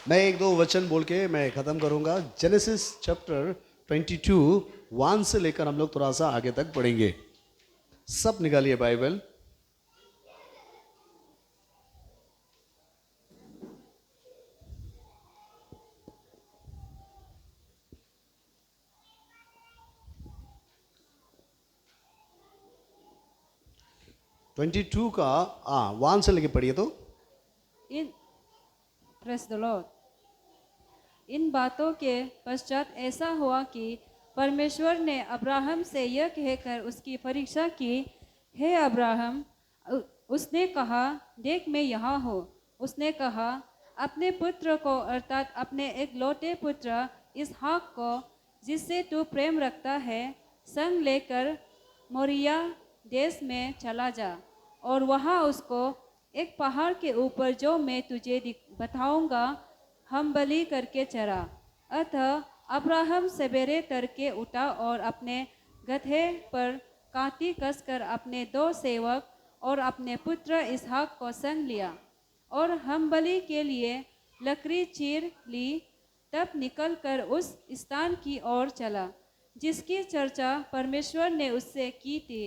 मैं एक दो वचन बोल के मैं ख़त्म करूंगा। जेनेसिस चैप्टर 22 1 से लेकर हम लोग थोड़ा सा आगे तक पढ़ेंगे। सब निकालिए बाइबल। ट्वेंटी टू का 1 से लेके पढ़िए तो। इन प्रेस द लॉर्ड। इन बातों के पश्चात ऐसा हुआ कि परमेश्वर ने अब्राहम से यह कहकर उसकी परीक्षा की, हे अब्राहम। उसने कहा, देख मैं यहाँ हूँ। उसने कहा, अपने पुत्र को अर्थात अपने एक लौटे पुत्र इसहाक को, जिससे तू प्रेम रखता है, संग लेकर मोरिया देश में चला जा और वहाँ उसको एक पहाड़ के ऊपर जो मैं तुझे बताऊंगा हम बलि करके चरा। अतः अब्राहम सवेरे तड़के उठा और अपने गधे पर कांटी कसकर अपने 2 सेवक और अपने पुत्र इसहाक को संग लिया और हम बलि के लिए लकड़ी चीर ली। तब निकलकर उस स्थान की ओर चला जिसकी चर्चा परमेश्वर ने उससे की थी।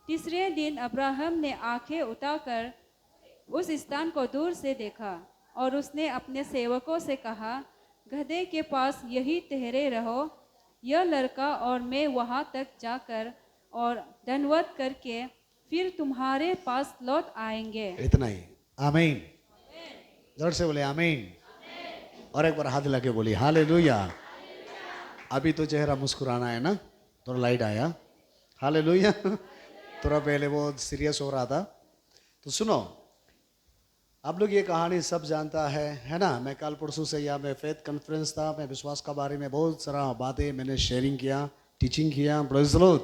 तीसरे दिन अब्राहम ने आंखें उठाकर उस स्थान को दूर से देखा और उसने अपने सेवकों से कहा, गधे के पास यही ठहरे रहो, यह लड़का और मैं वहां तक जाकर और दंडवत करके फिर तुम्हारे पास लौट आएंगे। इतना ही। आमीन। जोर से बोले आमीन। और एक बार हाथ लगे बोली हालेलुया। अभी तो चेहरा मुस्कुराना है ना, थोड़ा लाइट आया। हालेलुया। थोड़ा पहले वो सीरियस हो रहा था। तो सुनो, आप लोग ये कहानी सब जानता है ना। मैं कल परसों से यहाँ में फेथ कॉन्फ्रेंस था, मैं विश्वास का बारे में बहुत सारा बातें मैंने शेयरिंग किया, टीचिंग किया। Praise the Lord.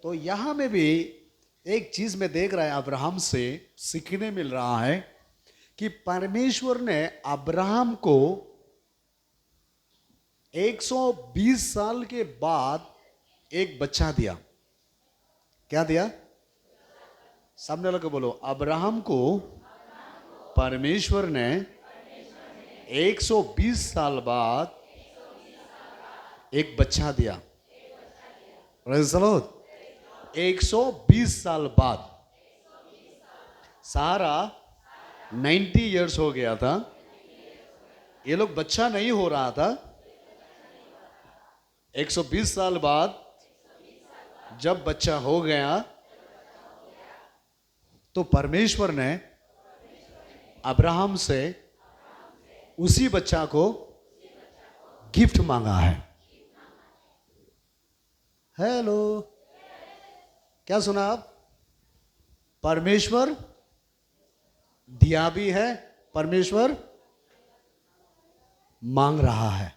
तो यहाँ में भी एक चीज़ मैं देख रहा है, अब्राहम से सीखने मिल रहा है कि परमेश्वर ने अब्राहम को 120 साल के बाद एक बच्चा दिया। क्या दिया? सामने लगे बोलो, अब्राहम को परमेश्वर ने 120 साल बाद एक बच्चा दिया। Praise the Lord. 120 साल बाद। सारा 90 इयर्स हो गया था, ये लोग बच्चा नहीं हो रहा था। 120 साल बाद जब बच्चा हो गया तो परमेश्वर ने अब्राहम से उसी बच्चा को गिफ्ट मांगा है। हेलो, क्या सुना आप? परमेश्वर दिया भी है, परमेश्वर मांग रहा है।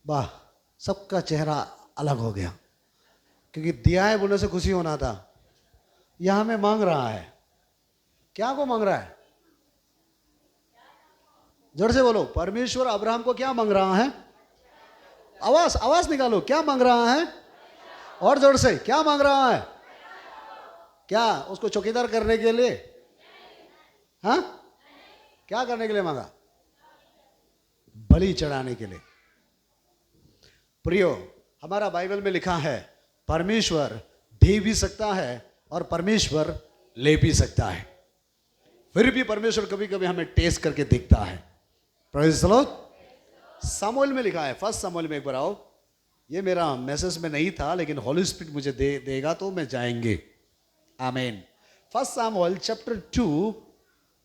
वाह, सबका चेहरा अलग हो गया, क्योंकि दिया है बोलने से खुशी होना था, यहां में मांग रहा है। क्या को मांग रहा है? जोर से बोलो, परमेश्वर अब्राहम को क्या मांग रहा है? आवाज निकालो, क्या मांग रहा है? और जोर से, क्या मांग रहा है? क्या उसको चौकीदार करने के लिए? हाँ, क्या करने के लिए मांगा? बलि चढ़ाने के लिए। प्रियो, हमारा बाइबल में लिखा है परमेश्वर दे भी सकता है और परमेश्वर ले भी सकता है। फिर भी परमेश्वर कभी कभी हमें टेस्ट करके देखता है। Praise the Lord. सामुएल में लिखा है, फर्स्ट सामुएल में, एक बार आओ। ये मेरा मैसेज में नहीं था, लेकिन हॉली स्पिरिट मुझे देगा तो मैं जाएंगे। आमीन। फर्स्ट सामुएल चैप्टर 2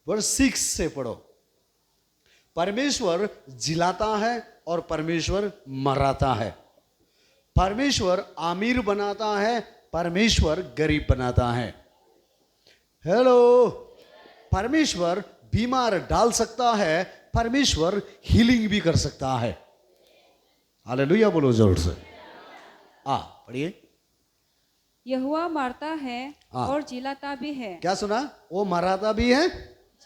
वर्स 6 से पढ़ो। परमेश्वर जिलाता है और परमेश्वर मराता है। परमेश्वर अमीर बनाता है, परमेश्वर गरीब बनाता है। हेलो, परमेश्वर बीमार डाल सकता है, परमेश्वर हीलिंग भी कर सकता है। हालेलुया बोलो जोर से। पढ़िए। यहोवा मारता है हाँ। और जिलाता भी है। क्या सुना? वो मराता भी है,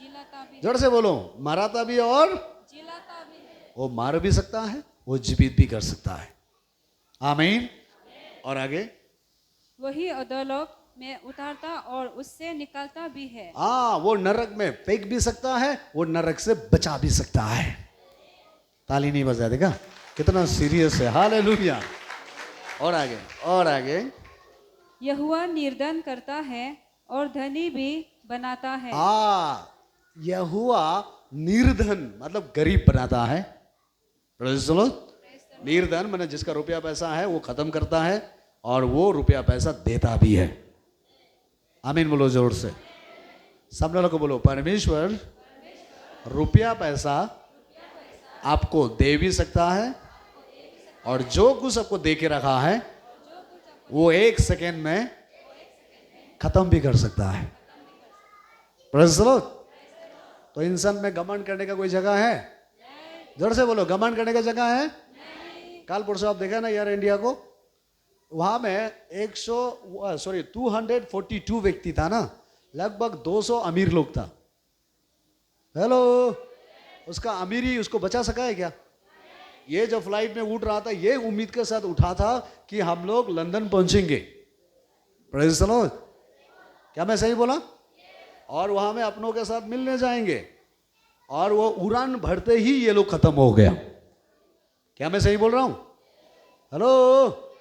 जिलाता भी जोर से बोलो, मराता भी और जिलाता भी है। वो मार भी सकता है, वो जीवित भी कर सकता है। आमीन। और आगे, वही अधोलोक में उतारता और उससे निकालता भी है। हाँ, वो नरक में फेंक भी सकता है, वो नरक से बचा भी सकता है। ताली नहीं बजा देगा, कितना सीरियस है। हालेलुया। और आगे, और आगे। यहोवा निर्धन करता है और धनी भी बनाता है। यहोवा निर्धन मतलब गरीब बनाता है। Praise the Lord। निर्धन माने जिसका रुपया पैसा है वो खत्म करता है और वो रुपया पैसा देता भी है। आमीन बोलो जोर से। सब लोगों को बोलो, परमेश्वर रुपया पैसा आपको दे भी सकता है और जो कुछ आपको दे के रखा है वो 1 सेकेंड में खत्म भी कर सकता है। Praise the Lord। तो इंसान में घमंड करने का कोई जगह है? जोर से बोलो, घमंड करने का जगह है? कल परसों आप देखा ना एयर इंडिया को, वहां में 242 व्यक्ति था ना, लगभग 200 अमीर लोग था। हेलो, उसका अमीरी उसको बचा सका है क्या? ये जब फ्लाइट में उठ रहा था ये उम्मीद के साथ उठा था कि हम लोग लंदन पहुंचेंगे। Praise the Lord. क्या मैं सही बोला? और वहां में अपनों के साथ मिलने जाएंगे और वो उड़ान भरते ही ये लोग खत्म हो गया। क्या मैं सही बोल रहा हूं? हेलो,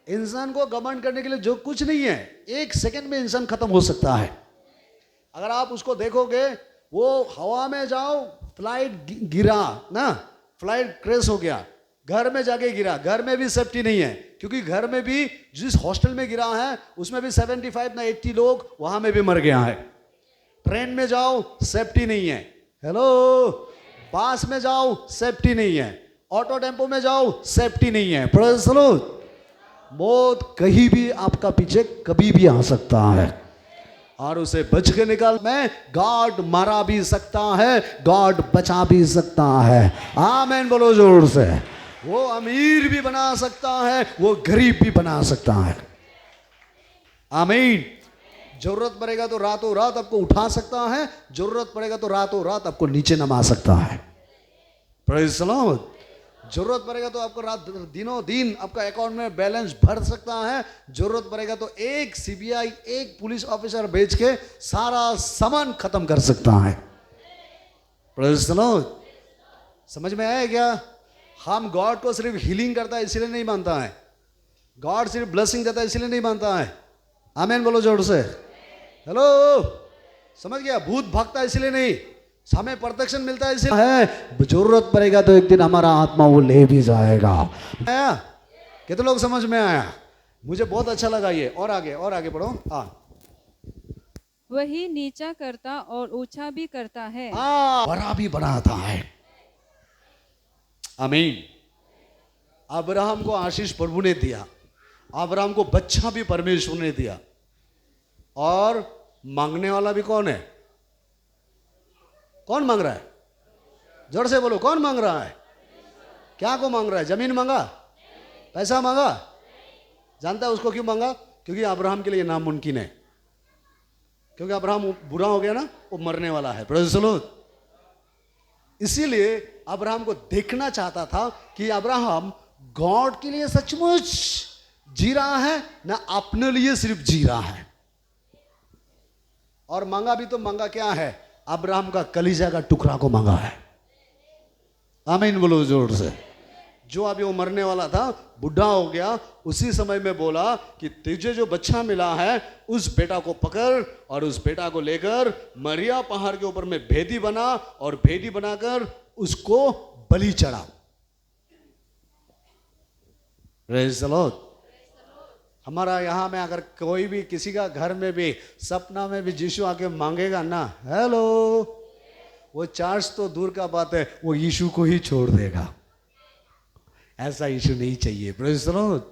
इंसान को घमंड करने के लिए जो कुछ नहीं है 1 सेकंड में इंसान खत्म हो सकता है। अगर आप उसको देखोगे, वो हवा में जाओ, फ्लाइट गिरा ना, फ्लाइट क्रैश हो गया, घर में जाके गिरा, घर में भी सेफ्टी नहीं है, क्योंकि घर में भी जिस हॉस्टल में गिरा है उसमें भी 75 ना 80 लोग वहां में भी मर गया है। ट्रेन में जाओ सेफ्टी नहीं है। हेलो, बस में जाओ सेफ्टी नहीं है, ऑटो टेम्पो में जाओ सेफ्टी नहीं है। Praise the Lord. मौत कहीं भी आपका पीछे कभी भी आ सकता है और उसे बच के निकाल में गॉड मारा भी सकता है, गॉड बचा भी सकता है। आमीन बोलो जोर से। वो अमीर भी बना सकता है, वो गरीब भी बना सकता है। आमीन। जरूरत पड़ेगा तो रातों रात आपको उठा सकता है, जरूरत पड़ेगा तो रातों रात आपको नीचे नमा सकता है। Praise the Lord. जरूरत पड़ेगा तो आपको रात दिनों दिन आपका अकाउंट में बैलेंस भर सकता है, जरूरत पड़ेगा तो एक सीबीआई, एक पुलिस ऑफिसर भेज के सारा सामान खत्म कर सकता है। Praise the Lord. समझ में आया क्या? हम गॉड को सिर्फ हीलिंग करता है इसलिए नहीं मानता है, गॉड सिर्फ ब्लेसिंग देता है इसलिए नहीं मानता है। आमीन बोलो जोर से। हेलो, समझ गया? भूत भागता है इसलिए नहीं, हमें प्रोटेक्शन मिलता है इसलिए है, जरूरत पड़ेगा तो एक दिन हमारा आत्मा वो ले भी जाएगा। आया? कितने लोग समझ में आया? मुझे बहुत अच्छा लगा ये। और आगे बढ़ो। वही नीचा करता और ऊंचा भी करता है। बड़ा भी बनाता है। आमीन। अब्राहम को आशीष प्रभु ने दिया, अब्राहम को बच्चा भी परमेश्वर ने दिया, और मांगने वाला भी कौन है? कौन मांग रहा है? जोर से बोलो, कौन मांग रहा है? क्या को मांग रहा है? जमीन मांगा? पैसा मांगा? जानता है उसको क्यों मांगा? क्योंकि अब्राहम के लिए नामुमकिन है, क्योंकि अब्राहम बुरा हो गया ना, वो मरने वाला है। Praise the Lord. इसीलिए अब्राहम को देखना चाहता था कि अब्राहम गॉड के लिए सचमुच जी रहा है ना अपने लिए सिर्फ जी रहा है। और मांगा भी तो मांगा क्या है? अब्राहम का कलीजा का टुकड़ा को मांगा है। आमीन बोलो जोर से। जो अभी वो मरने वाला था, बुढ़ा हो गया, उसी समय में बोला कि तुझे जो बच्चा मिला है उस बेटा को पकड़ और उस बेटा को लेकर मरिया पहाड़ के ऊपर में भेदी बना और भेदी बनाकर उसको बलि चढ़ा। Praise the Lord. हमारा यहाँ में अगर कोई भी किसी का घर में भी सपना में भी यीशु आके मांगेगा ना, हेलो, वो चार्ज तो दूर का बात है, वो यीशु को ही छोड़ देगा। ऐसा यीशु नहीं चाहिए। Praise the Lord.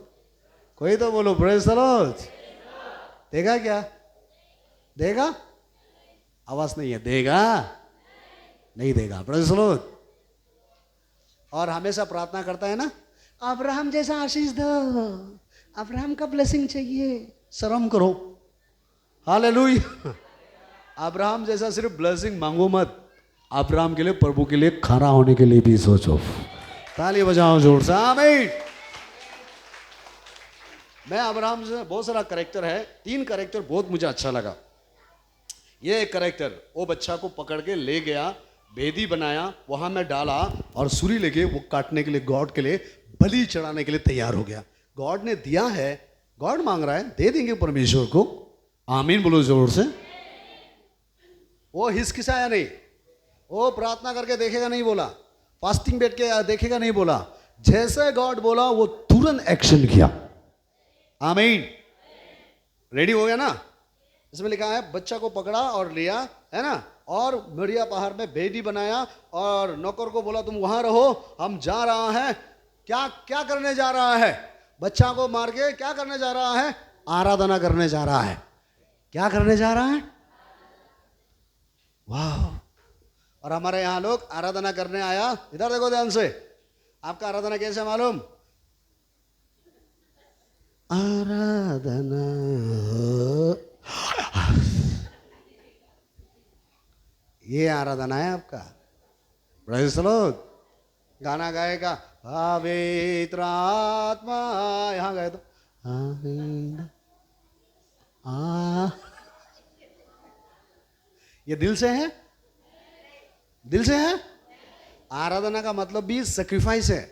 कोई तो बोलो प्रेज़ द लॉर्ड। देगा क्या? देगा? आवाज नहीं है। देगा? नहीं देगा। Praise the Lord. और हमेशा प्रार्थना करता है ना, अब्राहम जैसा आशीष दो, अब्राहम का ब्लेसिंग चाहिए। शर्म करो। हालेलुया। अब्राहम जैसा सिर्फ ब्लेसिंग मांगो मत, अब्राहम के लिए, प्रभु के लिए खड़ा होने के लिए भी सोचो। ताली बजाओ जोर से। आमीन। मैं अब्राहम से बहुत सारा करेक्टर है, 3 करेक्टर बहुत मुझे अच्छा लगा। ये एक करेक्टर, वो बच्चा को पकड़ के ले गया, बेदी बनाया, वहां में डाला और सुरी लेके वो काटने के लिए, गॉड के लिए बलि चढ़ाने के लिए तैयार हो गया। गॉड ने दिया है, गॉड मांग रहा है, दे देंगे परमेश्वर को। आमीन बोलो जोर से। वो हिचकिचाया नहीं, वो प्रार्थना करके देखेगा नहीं बोला, फास्टिंग बैठ के देखेगा नहीं बोला, जैसे गॉड बोला वो तुरंत एक्शन किया। आमीन। रेडी हो गया ना? इसमें लिखा है बच्चा को पकड़ा और लिया, है ना, और मरिया पहाड़ में बेदी बनाया और नौकर को बोला तुम वहां रहो, हम जा रहा है। क्या क्या करने जा रहा है? बच्चा को मार के क्या करने जा रहा है? आराधना करने जा रहा है। क्या करने जा रहा है? वाह। और हमारे यहाँ लोग आराधना करने आया, इधर देखो ध्यान से, आपका आराधना कैसे मालूम? आराधना ये आराधना है आपका। Praise the Lord. गाना गाएगा पवित्र आत्मा, यहाँ गए तो ये दिल से है, दिल से है। आराधना का मतलब भी सैक्रिफाइस है।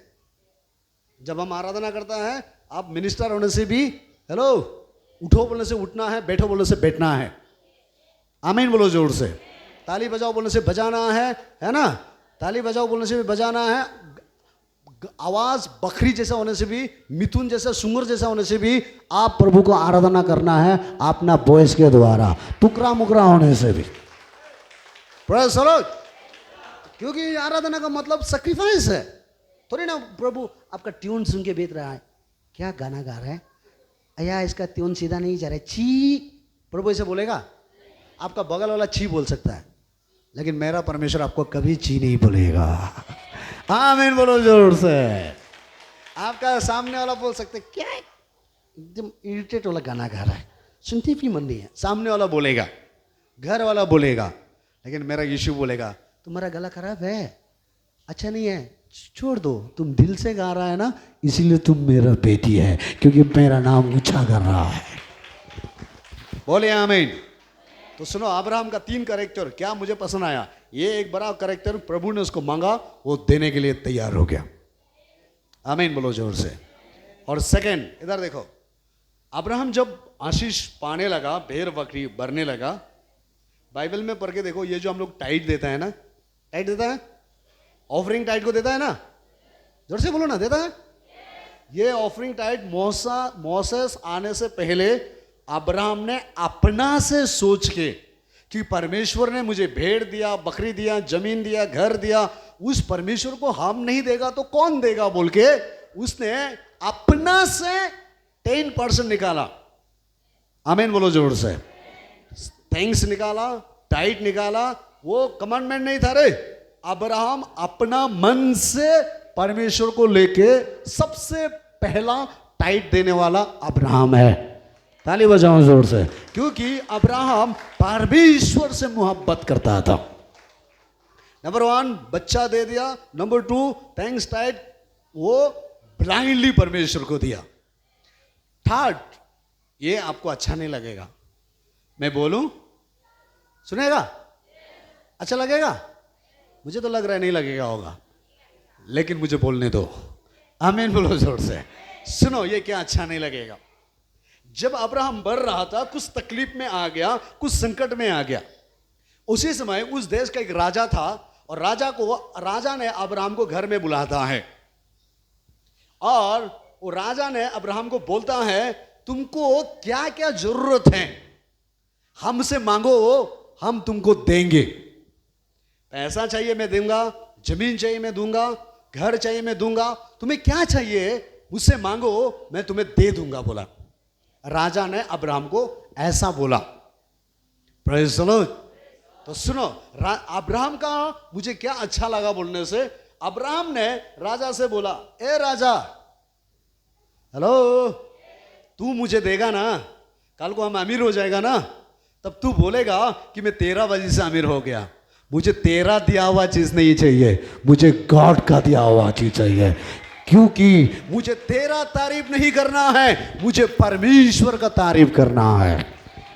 जब हम आराधना करता है, आप मिनिस्टर होने से भी हेलो, उठो बोलने से उठना है, बैठो बोलने से बैठना है। आमीन बोलो जोर से। ताली बजाओ बोलने से बजाना है ना? ताली बजाओ बोलने से भी बजाना है। आवाज बकरी जैसा होने से भी, मिथुन जैसा, सुंगर जैसा होने से भी आप प्रभु को आराधना करना है अपना वॉइस के द्वारा, टुकड़ा मुकरा होने से भी। Praise the Lord. क्योंकि आराधना का मतलब सैक्रिफाइस है। थोड़ी ना प्रभु आपका ट्यून सुन के बीत रहा है, क्या गाना गा रहा है, अया इसका ट्यून सीधा नहीं जा रहा है, छी। प्रभु ऐसे बोलेगा? आपका बगल वाला छी बोल सकता है, लेकिन मेरा परमेश्वर आपको कभी छी नहीं बोलेगा। आमीन बोलो जोर से। आपका सामने वाला बोल सकते क्या एकदम इरिटेट वाला गाना गा रहा है, सुनते भी मन नहीं है, सामने वाला बोलेगा, घर वाला बोलेगा, लेकिन मेरा यीशु बोलेगा तुम्हारा गला खराब है, अच्छा नहीं है, छोड़ दो, तुम दिल से गा रहा है ना, इसीलिए तुम मेरा बेटी है, क्योंकि मेरा नाम ऊंचा कर रहा है। बोले आमीन। तो सुनो, अब्राहम का 3 कैरेक्टर क्या मुझे पसंद आया। ये एक बड़ा कैरेक्टर, प्रभु ने उसको मांगा, वो देने के लिए तैयार हो गया। आमीन बोलो जोर से। और सेकंड, इधर देखो, अब्राहम जब आशीष पाने लगा, भेड़ बकरी भरने लगा, बाइबल में पढ़ के देखो, ये जो हम लोग टाइट देता है ना, टाइट देता है, ऑफरिंग टाइट को देता है ना, जोर से बोलो ना, देता है। ये ऑफरिंग टाइट मोसेस आने से पहले अब्राहम ने अपना से सोच के कि परमेश्वर ने मुझे भेड़ दिया, बकरी दिया, जमीन दिया, घर दिया, उस परमेश्वर को हम नहीं देगा तो कौन देगा बोल के उसने अपना से 10% निकाला। आमीन बोलो जोर से। थैंक्स निकाला, टाइट निकाला, वो कमांडमेंट नहीं था रे। अब्राहम अपना मन से परमेश्वर को लेके सबसे पहला टाइट देने वाला अब्राहम है। ताली बजाओ जोर से, क्योंकि अब्राहम परमेश्वर से मोहब्बत करता था। नंबर 1 बच्चा दे दिया, नंबर 2 थैंक्स टाइट वो ब्लाइंडली परमेश्वर को दिया। थर्ड, ये आपको अच्छा नहीं लगेगा, मैं बोलूं, सुनेगा? अच्छा लगेगा? मुझे तो लग रहा है नहीं लगेगा होगा, लेकिन मुझे बोलने दो। आमीन बोलो जोर से। सुनो, ये क्या अच्छा नहीं लगेगा। जब अब्राहम बढ़ रहा था, कुछ तकलीफ में आ गया, कुछ संकट में आ गया। उसी समय उस देश का एक राजा था, और राजा ने अब्राहम को घर में बुलाता है, और वो राजा ने अब्राहम को बोलता है तुमको क्या क्या जरूरत है हमसे मांगो, हम तुमको देंगे। पैसा चाहिए मैं दूंगा, जमीन चाहिए मैं दूंगा, घर चाहिए मैं दूंगा, तुम्हें क्या चाहिए मुझसे मांगो, मैं तुम्हें दे दूंगा बोला। राजा ने अब्राहम को ऐसा बोला। Praise the Lord. तो सुनो, अब्राहम का मुझे क्या अच्छा लगा बोलने से, अब्राहम ने राजा से बोला, ए राजा, हेलो, तू मुझे देगा ना, कल को हम अमीर हो जाएगा ना, तब तू बोलेगा कि मैं तेरा वजह से अमीर हो गया। मुझे तेरा दिया हुआ चीज नहीं चाहिए, मुझे गॉड का दिया हुआ चीज चाहिए, क्योंकि मुझे तेरा तारीफ नहीं करना है, मुझे परमेश्वर का तारीफ करना है।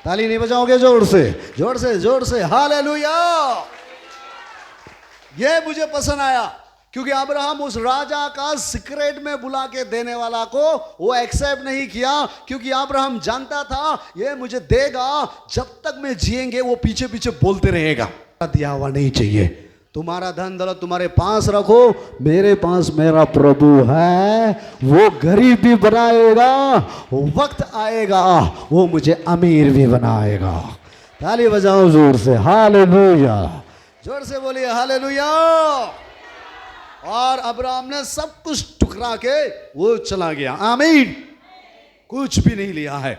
ताली नहीं बजाओगे? जोर से, जोर से, जोर से। हालेलुया। ये मुझे पसंद आया, क्योंकि अब्राहम उस राजा का सीक्रेट में बुला के देने वाला को वो एक्सेप्ट नहीं किया, क्योंकि अब्राहम जानता था ये मुझे देगा, जब तक मैं जिएंगे वो पीछे पीछे बोलते रहेगा। दिया हुआ नहीं चाहिए। तुम्हारा धन दौलत तुम्हारे पास रखो, मेरे पास मेरा प्रभु है, वो गरीब भी बनाएगा, वक्त आएगा वो मुझे अमीर भी बनाएगा। ताली बजाओ जोर से। हालेलुया। जोर से बोलिए हालेलुया। और अब्राहम ने सब कुछ टुकरा के वो चला गया। आमीन। कुछ भी नहीं लिया है।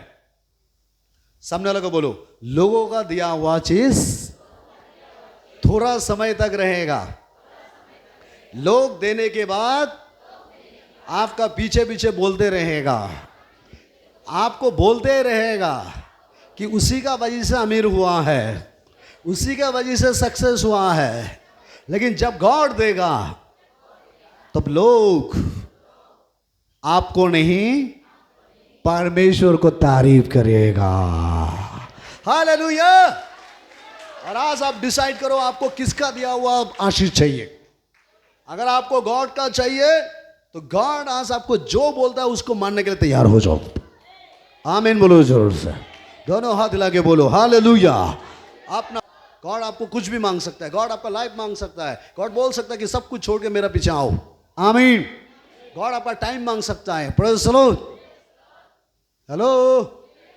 सामने वाले को बोलो, लोगों का दिया हुआ चीज थोड़ा समय तक रहेगा, लोग देने के बाद आपका पीछे पीछे बोलते रहेगा, आपको बोलते रहेगा कि उसी का वजह से अमीर हुआ है, उसी का वजह से सक्सेस हुआ है। लेकिन जब गॉड देगा तब लोग आपको नहीं, परमेश्वर को तारीफ करेगा। हालेलुया। और आज आप डिसाइड करो आपको किसका दिया हुआ आशीष चाहिए। अगर आपको गॉड का चाहिए तो गॉड आज आपको जो बोलता है उसको मानने के लिए तैयार हो जाओ। आमीन बोलो जोर से। दोनों हाथ हिला के बोलो हालेलुया। अपना गॉड आपको कुछ भी मांग सकता है। गॉड आपका लाइफ मांग सकता है। गॉड बोल सकता है कि सब कुछ छोड़ के मेरा पीछे आओ। आमीन। गॉड आपका टाइम मांग सकता है। Praise the Lord. Hello,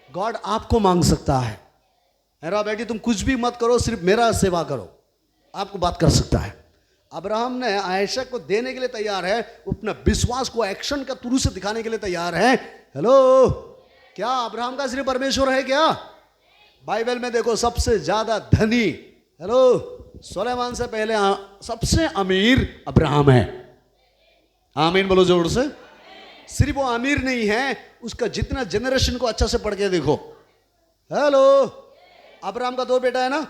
God आपको मांग सकता है। मेरा बेटी तुम कुछ भी मत करो, सिर्फ मेरा सेवा करो, आपको बात कर सकता है। अब्राहम ने आयशा को देने के लिए तैयार है, अपना विश्वास को एक्शन का थ्रू से दिखाने के लिए तैयार है। हेलो, क्या अब्राहम का सिर्फ परमेश्वर है क्या? बाइबल में देखो सबसे ज्यादा धनी, हेलो, सुलेमान से पहले सबसे अमीर अब्राहम है। आमीन बोलो जोर से। सिर्फ वो अमीर नहीं है, उसका जितना जनरेशन को अच्छा से पढ़ के देखो। हेलो, अब्राहम का 2 बेटा है ना,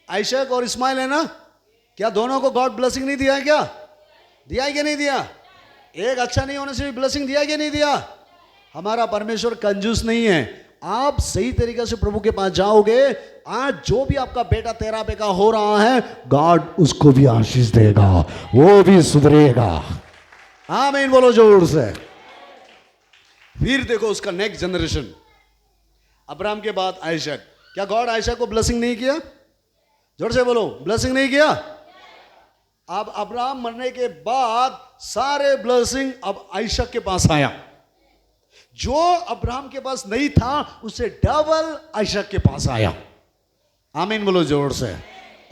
आइशक और इस्माइल है ना। क्या दोनों को गॉड ब्लेसिंग नहीं दिया है? क्या दिया है कि नहीं दिया? एक अच्छा नहीं होने से भी ब्लेसिंग दिया कि नहीं दिया? हमारा परमेश्वर कंजूस नहीं है। आप सही तरीके से प्रभु के पास जाओगे, आज जो भी आपका बेटा तेरा बेटा हो रहा है, गॉड उसको भी आशीष देगा, वो भी सुधरेगा। आमीन बोलो जोर से। फिर देखो उसका नेक्स्ट जनरेशन, अब्राहम के बाद आइशक। क्या गॉड आयशा को ब्लेसिंग नहीं किया? जोर से बोलो, ब्लेसिंग नहीं किया? अब अब्राहम मरने के बाद सारे ब्लेसिंग अब आयशा के पास आया। जो अब्राहम के पास नहीं था उससे डबल आयशा के पास आया। आमीन बोलो जोर से।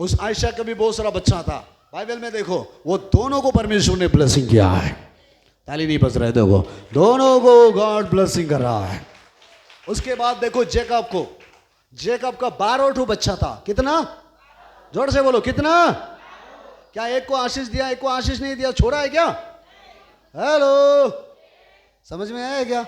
उस आयशा का भी बहुत सारा बच्चा था। बाइबल में देखो वो दोनों को परमेश्वर ने ब्लेसिंग किया है। ताली नहीं बज रहे, देखो दोनों को गॉड ब्लेसिंग कर रहा है। उसके बाद देखो जेकब को, जेकब का 12 बच्चा था। कितना? जोर से बोलो, कितना? क्या एक को आशीष दिया, एक को आशीष नहीं दिया? छोड़ा है क्या? हेलो, समझ में आया क्या?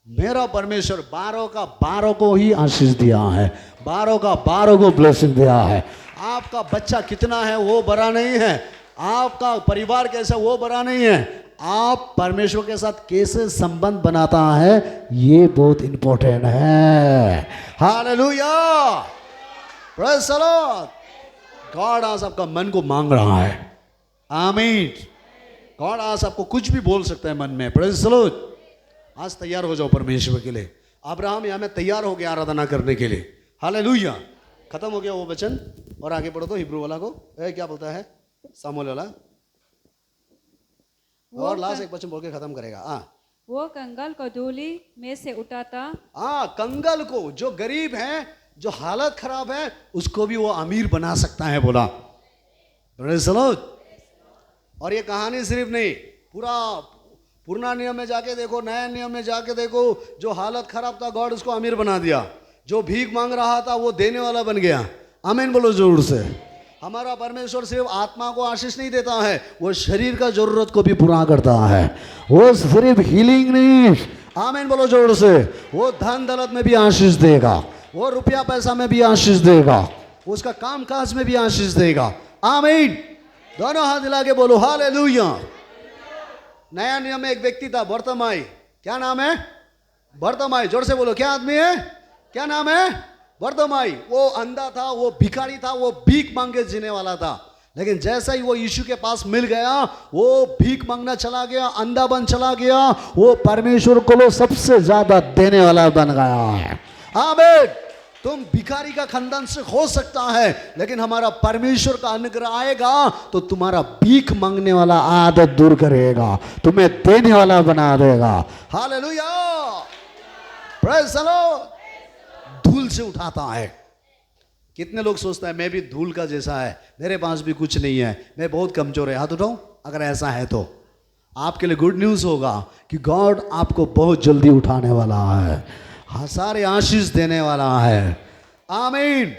मेरा परमेश्वर 12 का 12 को ही आशीष दिया है, 12 का 12 को ब्लेसिंग दिया है। आपका बच्चा कितना है वो बड़ा नहीं है, आपका परिवार कैसा वो बड़ा नहीं है, आप परमेश्वर के साथ कैसे संबंध बनाता है ये बहुत इंपॉर्टेंट है। Hallelujah, praise the Lord. God आज आपका मन को मांग रहा है। आमीन। गॉड आज आपको कुछ भी बोल सकता है मन में। Praise the Lord. आज तैयार हो जाओ परमेश्वर के लिए। अब्राहम यहाँ में तैयार हो गया आराधना करने के लिए। हालेलुया। खत्म हो गया वो वचन, और आगे पढ़ो तो हिब्रू वाला को क्या बोलता है, सामुएल वाला, और लास्ट एक वचन बोल के खत्म करेगा। वो कंगाल को धूली में से उठाता। कंगाल को, जो गरीब है, जो हालत खराब है, उसको भी वो अमीर बना सकता है। बोला प्रेज़ द लॉर्ड। और ये कहानी सिर्फ नहीं, पूरा पुराना नियम में जाके देखो, नया नियम में जाके देखो, जो हालत खराब था गॉड उसको अमीर बना दिया, जो भीख मांग रहा था वो देने वाला बन गया। आमीन बोलो जोर से। हमारा परमेश्वर सिर्फ आत्मा को आशीष नहीं देता है, वो शरीर का जरूरत को भी पूरा करता है। वो सिर्फ हीलिंग नहीं, आमीन बोलो जोर से, वो धन दौलत में भी आशीष देगा, वो रुपया पैसा में भी आशीष देगा, उसका काम काज में भी आशीष देगा। आमीन। दोनों हाथ हिला के बोलो हालेलुया। नया नियम में एक व्यक्ति था बर्तमाई। क्या नाम है? बर्तमाई। जोर से बोलो, क्या आदमी है? क्या नाम है? बर्तमाई। वो अंधा था, वो भिखारी था, वो भीख मांग के जीने वाला था। लेकिन जैसा ही वो यीशु के पास मिल गया, वो भीख मांगना चला गया, अंधा बन चला गया, वो परमेश्वर को सबसे ज्यादा देने वाला बन गया है। आमीन। तुम भिखारी का खानदान से हो सकता है, लेकिन हमारा परमेश्वर का अनुग्रह आएगा तो तुम्हारा भीख मांगने वाला आदत दूर करेगा, तुम्हें देने वाला बना देगा। Hallelujah, praise the Lord. धूल से उठाता है। कितने लोग सोचते हैं मैं भी धूल का जैसा है, मेरे पास भी कुछ नहीं है, मैं बहुत कमजोर है। हाथ उठाओ अगर ऐसा है तो आपके लिए गुड न्यूज होगा कि गॉड आपको बहुत जल्दी उठाने वाला है, सारे आशीष देने वाला है। आमीन।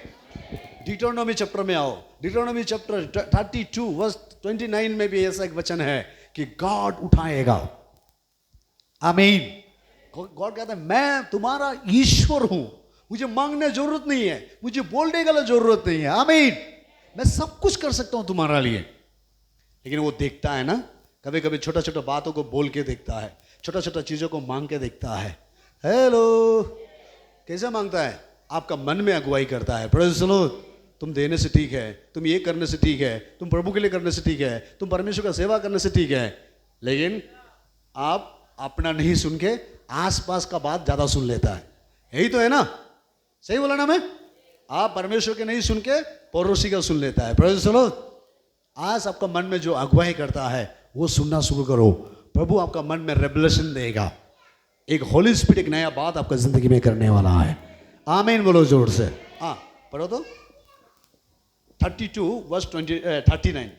डिटरोनोमी चैप्टर में आओ। डिटरोनोमी चैप्टर 32 वर्स 29 में भी ऐसा एक वचन है कि गॉड उठाएगा। आमीन। गॉड कहता है मैं तुम्हारा ईश्वर हूं, मुझे मांगने जरूरत नहीं है, मुझे बोलने का जरूरत नहीं है। आमीन। मैं सब कुछ कर सकता हूं तुम्हारा लिए। लेकिन वो देखता है ना, कभी कभी छोटा छोटा बातों को बोल के देखता है, छोटा छोटा चीजों को मांग के देखता है। हेलो, कैसे मांगता है? आपका मन में अगुवाई करता है। Praise the Lord. तुम देने से ठीक है, तुम ये करने से ठीक है, तुम प्रभु के लिए करने से ठीक है, तुम परमेश्वर का सेवा करने से ठीक है। लेकिन आप अपना नहीं सुन के आसपास का बात ज्यादा सुन लेता है। यही तो है ना? सही बोला ना मैं? आप परमेश्वर के नहीं सुन के पड़ोसी का सुन लेता है। Praise the Lord. आज आपका मन में जो अगुवाई करता है वो सुनना शुरू करो। प्रभु आपका मन में रेवलेशन देगा। एक होली स्पिरिट, एक नया बात आपका जिंदगी में करने वाला है। आमीन बोलो जोर से। हाँ पढ़ो तो 32 वर्स 39।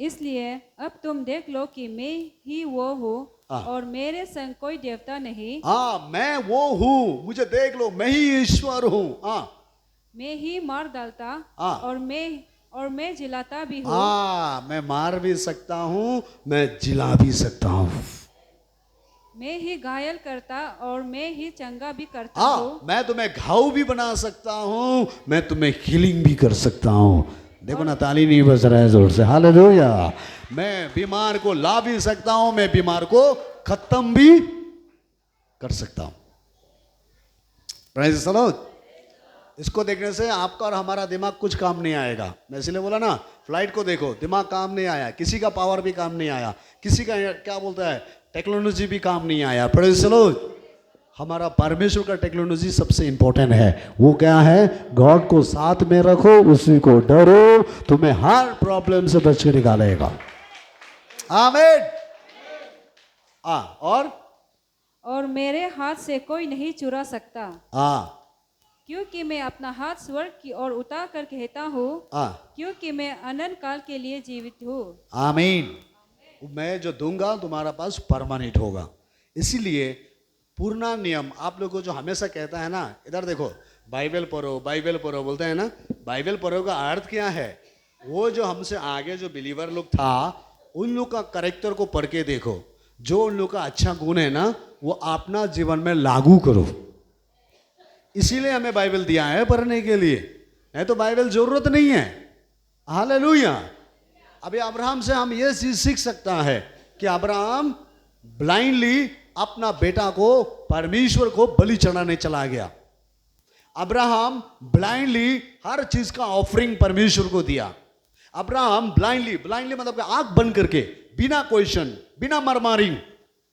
इसलिए अब तुम देख लो कि मैं ही वो हूँ हाँ। और मेरे संग कोई देवता नहीं। हाँ, मैं वो हूँ, मुझे देख लो, मैं ही ईश्वर हूँ। हाँ, मैं ही मार डालता हाँ। और मैं जिलाता भी हूँ। हाँ, मैं मार भी सकता हूँ, मैं जिला भी सकता हूँ। मैं ही घायल करता और मैं ही चंगा भी करता हाँ, हूँ। मैं तुम्हें घाव भी बना सकता हूँ, मैं तुम्हें हीलिंग भी कर सकता हूँ। देखो ना, ताली नहीं बज रहा है जोर से। हालेलुया। मैं बीमार को ला भी सकता हूँ, मैं बीमार को खत्म भी कर सकता हूँ। Praise the Lord. इसको देखने से आपका और हमारा दिमाग कुछ काम नहीं आएगा। मैं इसलिए बोला ना, फ्लाइट को देखो, दिमाग काम नहीं आया, किसी का पावर भी काम नहीं आया, किसी का क्या बोलता है टेक्नोलॉजी भी काम नहीं आया। Praise the Lord. हमारा परमेश्वर का टेक्नोलॉजी सबसे इंपॉर्टेंट है। वो क्या है? गॉड को साथ में रखो, उसी को डरो, तुम्हें हर प्रॉब्लम से बच के निकालेगा। आमीन। और मेरे हाथ से कोई नहीं चुरा सकता। क्योंकि मैं अपना हाथ स्वर्ग की ओर उतार कर कहता हूँ, क्योंकि मैं अनंत काल के लिए जीवित हूँ। आमीन। मैं जो दूंगा तुम्हारा पास परमानेंट होगा। इसीलिए पूर्ण नियम आप लोगों को जो हमेशा कहता है ना, इधर देखो, बाइबल पढ़ो, बाइबल पढ़ो बोलते हैं ना, बाइबल पढ़ो का अर्थ क्या है? वो जो हमसे आगे जो बिलीवर लोग था, उन लोग का कैरेक्टर को पढ़ के देखो, जो उन लोग का अच्छा गुण है ना, वो अपना जीवन में लागू करो। इसीलिए हमें बाइबल दिया है पढ़ने के लिए, नहीं तो बाइबल जरूरत नहीं है। हालेलुया। अभी अब्राहम से हम ये चीज सीख सकता है कि अब्राहम ब्लाइंडली अपना बेटा को परमेश्वर को बलि चढ़ाने चला गया। अब्राहम ब्लाइंडली हर चीज का ऑफरिंग परमेश्वर को दिया। अब्राहम ब्लाइंडली मतलब आंख बंद करके, बिना क्वेश्चन, बिना मरमारिंग,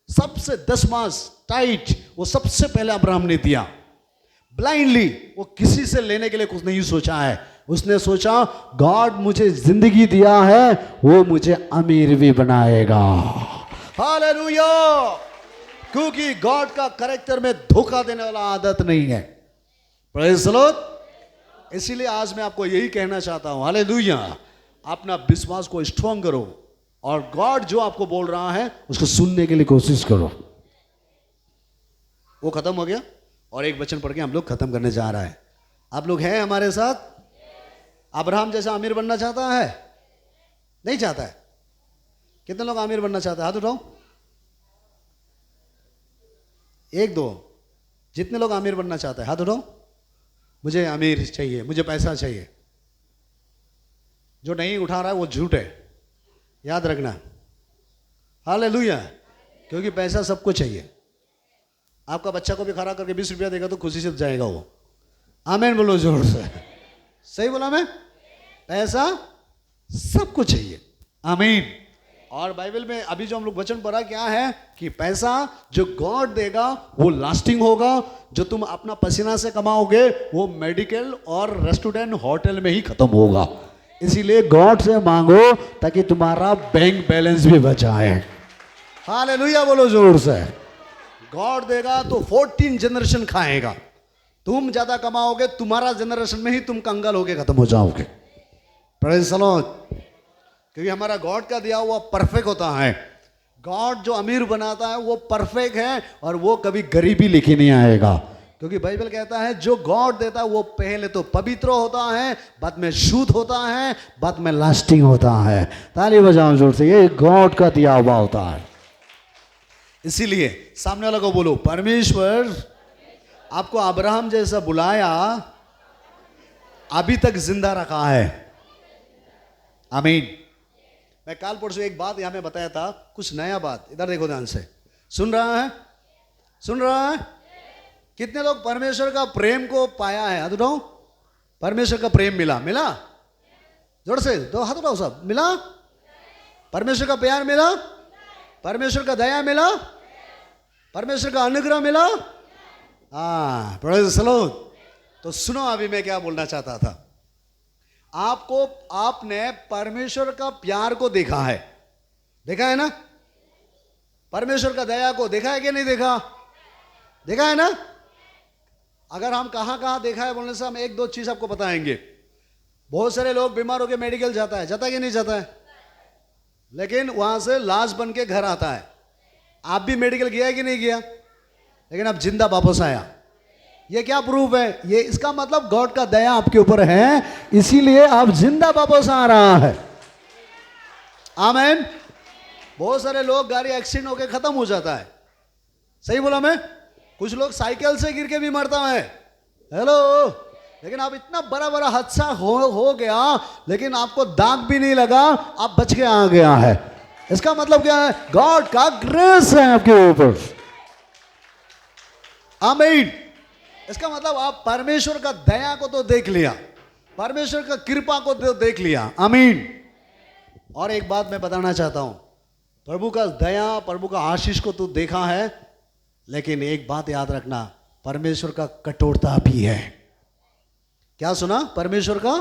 सबसे 10 मास टाइट, वो सबसे पहले अब्राहम ने दिया। ब्लाइंडली, वो किसी से लेने के लिए कुछ नहीं सोचा है। उसने सोचा गॉड मुझे जिंदगी दिया है, वो मुझे अमीर भी बनाएगा। हालेलुया। क्योंकि गॉड का कैरेक्टर में धोखा देने वाला आदत नहीं है। Praise the Lord. इसीलिए आज मैं आपको यही कहना चाहता हूं, हालेलुया, अपना विश्वास को स्ट्रॉन्ग करो और गॉड जो आपको बोल रहा है उसको सुनने के लिए कोशिश करो। वो खत्म हो गया और एक वचन पढ़ के हम लोग खत्म करने जा रहा है। आप लोग हैं हमारे साथ? अब्राहम जैसा अमीर बनना चाहता है? नहीं चाहता है? कितने लोग अमीर बनना चाहते हैं? हाथ उठाओ। 1 2। जितने लोग अमीर बनना चाहते हैं हाथ उठाओ। मुझे अमीर चाहिए, मुझे पैसा चाहिए। जो नहीं उठा रहा है वो झूठ है। याद रखना, हालेलुया। क्योंकि पैसा सबको चाहिए। आपका बच्चा को भी खड़ा करके 20 रुपया देगा तो खुशी से जाएगा वो। आमीन बोलो जोर से। सही बोला मैं? पैसा सबको चाहिए। आमीन। और बाइबल में अभी जो हम लोग वचन पढ़ा क्या है कि पैसा जो गॉड देगा वो लास्टिंग होगा। जो तुम अपना पसीना से कमाओगे वो मेडिकल और रेस्टोरेंट होटल में ही खत्म होगा। इसीलिए गॉड से मांगो ताकि तुम्हारा बैंक बैलेंस भी बचाए। हालेलुया बोलो जोर से। गॉड देगा तो 14 जनरेशन खाएगा। तुम ज्यादा कमाओगे, तुम्हारा जनरेशन में ही तुम कंगाल होके खत्म हो जाओगे। Praise the Lord. क्योंकि हमारा गॉड का दिया हुआ परफेक्ट होता है। गॉड जो अमीर बनाता है वो परफेक्ट है और वो कभी गरीबी लेके नहीं आएगा। क्योंकि बाइबल कहता है जो गॉड देता है वो पहले तो पवित्र होता है, बाद में शुद्ध होता है, बाद में लास्टिंग होता है। ताली बजाओ जोर से। ये गॉड का दिया हुआ होता है। इसीलिए सामने वाला को बोलो, परमेश्वर आपको अब्राहम जैसा बुलाया, अभी तक जिंदा रखा है। आमीन। मैं काल परसों एक बात यहां में बताया था, कुछ नया बात। इधर देखो ध्यान से। सुन रहा है? सुन रहा है? कितने लोग परमेश्वर का प्रेम को पाया है? हाथ उठाओ। परमेश्वर का प्रेम मिला? मिला? जोर से तो हाथ उठाओ सब। मिला? परमेश्वर का प्यार मिला? परमेश्वर का दया मिला? परमेश्वर का अनुग्रह मिला? हाँ, प्रेज़ द लॉर्ड। तो सुनो अभी मैं क्या बोलना चाहता था। आपने परमेश्वर का प्यार को देखा है, देखा है ना? परमेश्वर का दया को देखा है कि नहीं देखा? देखा है ना? अगर हम कहां कहां देखा है बोलने से हम एक दो चीज आपको बताएंगे। बहुत सारे लोग बीमार होकर मेडिकल जाता है कि नहीं जाता है? लेकिन वहां से लाश बन के घर आता है। आप भी मेडिकल गया है कि नहीं गया? लेकिन अब जिंदा वापस आया। ये क्या प्रूफ है? ये इसका मतलब गॉड का दया आपके ऊपर है, इसीलिए आप जिंदा वापस आ रहा है। आमीन। बहुत सारे लोग गाड़ी एक्सीडेंट होकर खत्म हो जाता है। सही बोला मैं? कुछ लोग साइकिल से गिर के भी मरता है। हेलो। लेकिन अब इतना बड़ा बड़ा हादसा हो गया, लेकिन आपको दाग भी नहीं लगा, आप बच के आ गया है। इसका मतलब क्या है? गॉड का ग्रेस है आपके ऊपर। आमीन। इसका मतलब आप परमेश्वर का दया को तो देख लिया, परमेश्वर का कृपा को तो देख लिया। आमीन। और एक बात मैं बताना चाहता हूं, प्रभु का दया, प्रभु का आशीष को तो देखा है, लेकिन एक बात याद रखना, परमेश्वर का कठोरता भी है। क्या सुना? परमेश्वर का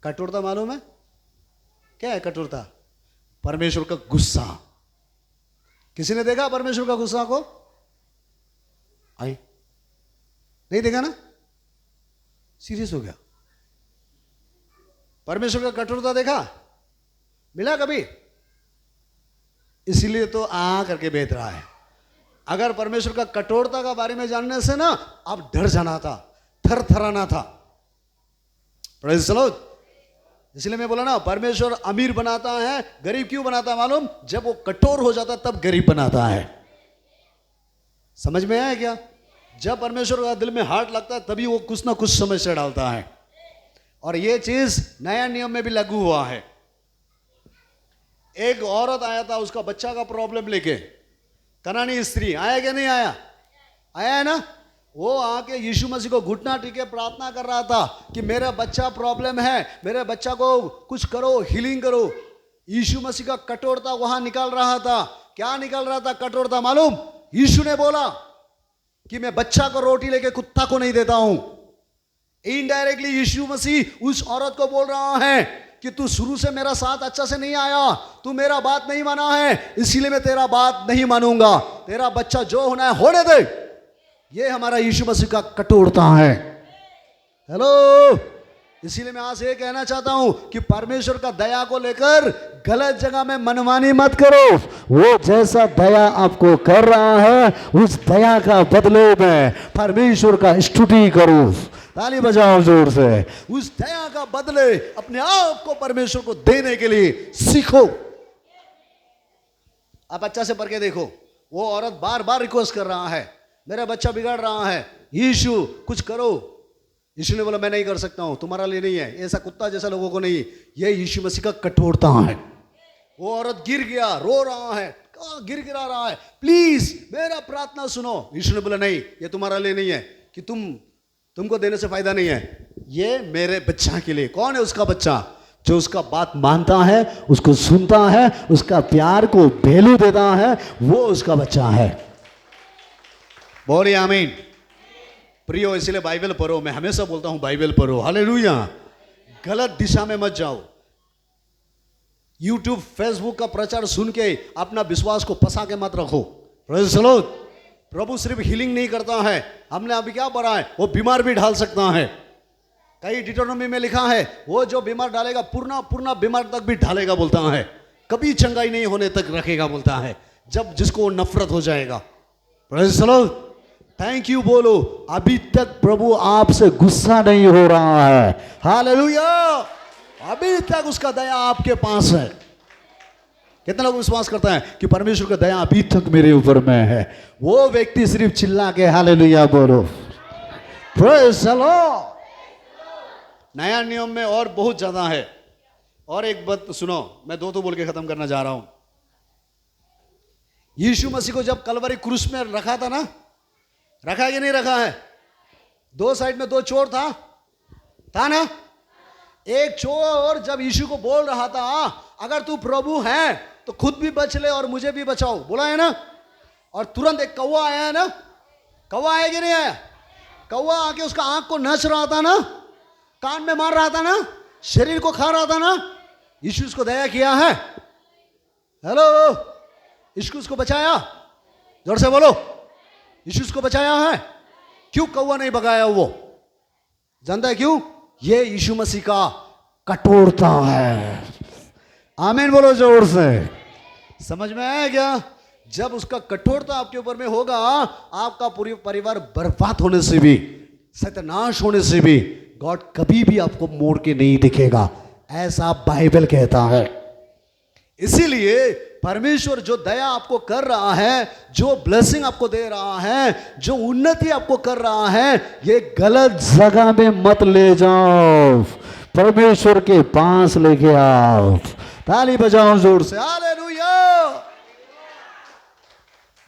कठोरता मालूम है? क्या है कठोरता? परमेश्वर का गुस्सा। किसी ने देखा परमेश्वर का गुस्सा को? आई नहीं देखा ना? सीरियस हो गया। परमेश्वर का कठोरता देखा? मिला कभी? इसीलिए तो आ करके बेच रहा है। अगर परमेश्वर का कठोरता का बारे में जानने से ना आप डर जाना था, थर थराना था। Praise the Lord. इसलिए मैं बोला ना, परमेश्वर अमीर बनाता है, गरीब क्यों बनाता है मालूम? जब वो कठोर हो जाता है तब गरीब बनाता है। समझ में आया क्या? जब परमेश्वर का दिल में हार्ट लगता है तभी वो कुछ ना कुछ समस्या डालता है। और ये चीज नया नियम में भी लागू हुआ है। एक औरत आया था, उसका बच्चा का प्रॉब्लम लेके, कनानी स्त्री। आया क्या नहीं आया? आया है ना? वो आके यीशु मसीह को घुटना टेके प्रार्थना कर रहा था कि मेरा बच्चा प्रॉब्लम है, मेरे बच्चा को कुछ करो, हीलिंग करो। यीशु मसीह का कठोरता वहां निकाल रहा था। क्या निकाल रहा था कठोरता मालूम? यीशु ने बोला कि मैं बच्चा को रोटी लेके कुत्ता को नहीं देता हूं। इनडायरेक्टली यीशु मसीह उस औरत को बोल रहा है कि तू शुरू से मेरा साथ अच्छा से नहीं आया, तू मेरा बात नहीं माना है, इसीलिए मैं तेरा बात नहीं मानूंगा। तेरा बच्चा जो होना है होने दे। ये हमारा यीशु मसीह का कठोरता है। हेलो। इसीलिए मैं आज ये कहना चाहता हूं कि परमेश्वर का दया को लेकर गलत जगह में मनमानी मत करो। वो जैसा दया आपको कर रहा है, उस दया का बदले में परमेश्वर का स्तुति करो। ताली बजाओ जोर से। उस दया का बदले अपने आप को परमेश्वर को देने के लिए सीखो। आप अच्छा से पढ़ के देखो, वो औरत बार बार रिक्वेस्ट कर रहा है, मेरा बच्चा बिगड़ रहा है, यीशु कुछ करो। यीशु ने बोला मैं नहीं कर सकता हूं, तुम्हारा लिए नहीं है, ऐसा कुत्ता जैसा लोगों को नहीं। ये यीशु मसीह का कठोरता है। वो औरत गिर गया, रो रहा है, गिर गिरा रहा है, प्लीज मेरा प्रार्थना सुनो। यीशु ने बोला नहीं, ये तुम्हारा लिए नहीं है कि तुमको देने से फायदा नहीं है, ये मेरे बच्चा के लिए। कौन है उसका बच्चा? जो उसका बात मानता है, उसको सुनता है, उसका प्यार को वैल्यू देता है, वो उसका बच्चा है। बोलिए आमीन। प्रियो, इसलिए बाइबल पढ़ो। मैं हमेशा बोलता हूं बाइबल पढ़ो। हालेलुया। गलत दिशा में मत जाओ। यूट्यूब फेसबुक का प्रचार सुन के अपना विश्वास को फंसा के मत रखो। Praise the Lord. प्रभु सिर्फ हीलिंग नहीं करता है, हमने अभी क्या पढ़ा है, वो बीमार भी ढाल सकता है। कई डिटोनॉमी में लिखा है वो जो बीमार डालेगा पूर्णा बीमार तक भी ढालेगा बोलता है, कभी चंगाई नहीं होने तक रखेगा बोलता है, जब जिसको नफरत हो जाएगा। Praise the Lord. Thank you बोलो। अभी तक प्रभु आपसे गुस्सा नहीं हो रहा है। हालेलुया। अभी तक उसका दया आपके पास है। कितने लोग विश्वास करते हैं कि परमेश्वर का दया अभी तक मेरे ऊपर में है? वो व्यक्ति सिर्फ चिल्ला के हालेलुया बोलो। Praise the Lord. नया नियम में और बहुत ज्यादा है। और एक बात सुनो, मैं दो तो बोल के खत्म करना जा रहा हूं। यीशु मसीह को जब कलवरी क्रूस में रखा था ना, रखा है कि नहीं रखा है? दो साइड में दो चोर था ना? एक चोर जब यीशु को बोल रहा था अगर तू प्रभु है तो खुद भी बच ले और मुझे भी बचाओ, बोला है ना? और तुरंत एक कौवा आया है ना? कौवा आया कि नहीं आया? कौवा आके उसका आंख को नच रहा था ना, कान में मार रहा था ना, शरीर को खा रहा था ना। यीशु उसको दया किया है। हेलो, यीशु उसको बचाया? जोर से बोलो, यीशु उसको बचाया है। क्यों कौवा नहीं भगाया? वो जानता है क्यों? ये यीशु मसीह का कठोरता है। आमीन बोलो जोर से। समझ में आया क्या? जब उसका कठोरता आपके ऊपर में होगा, आपका पूरी परिवार बर्बाद होने से भी, सत्यानाश होने से भी गॉड कभी भी आपको मोड़ के नहीं दिखेगा, ऐसा बाइबल कहता है। इसीलिए परमेश्वर जो दया आपको कर रहा है, जो ब्लेसिंग आपको दे रहा है, जो उन्नति आपको कर रहा है, ये गलत जगह में मत ले जाओ, परमेश्वर के पास लेके आओ। ताली बजाओ जोर से, हालेलुया।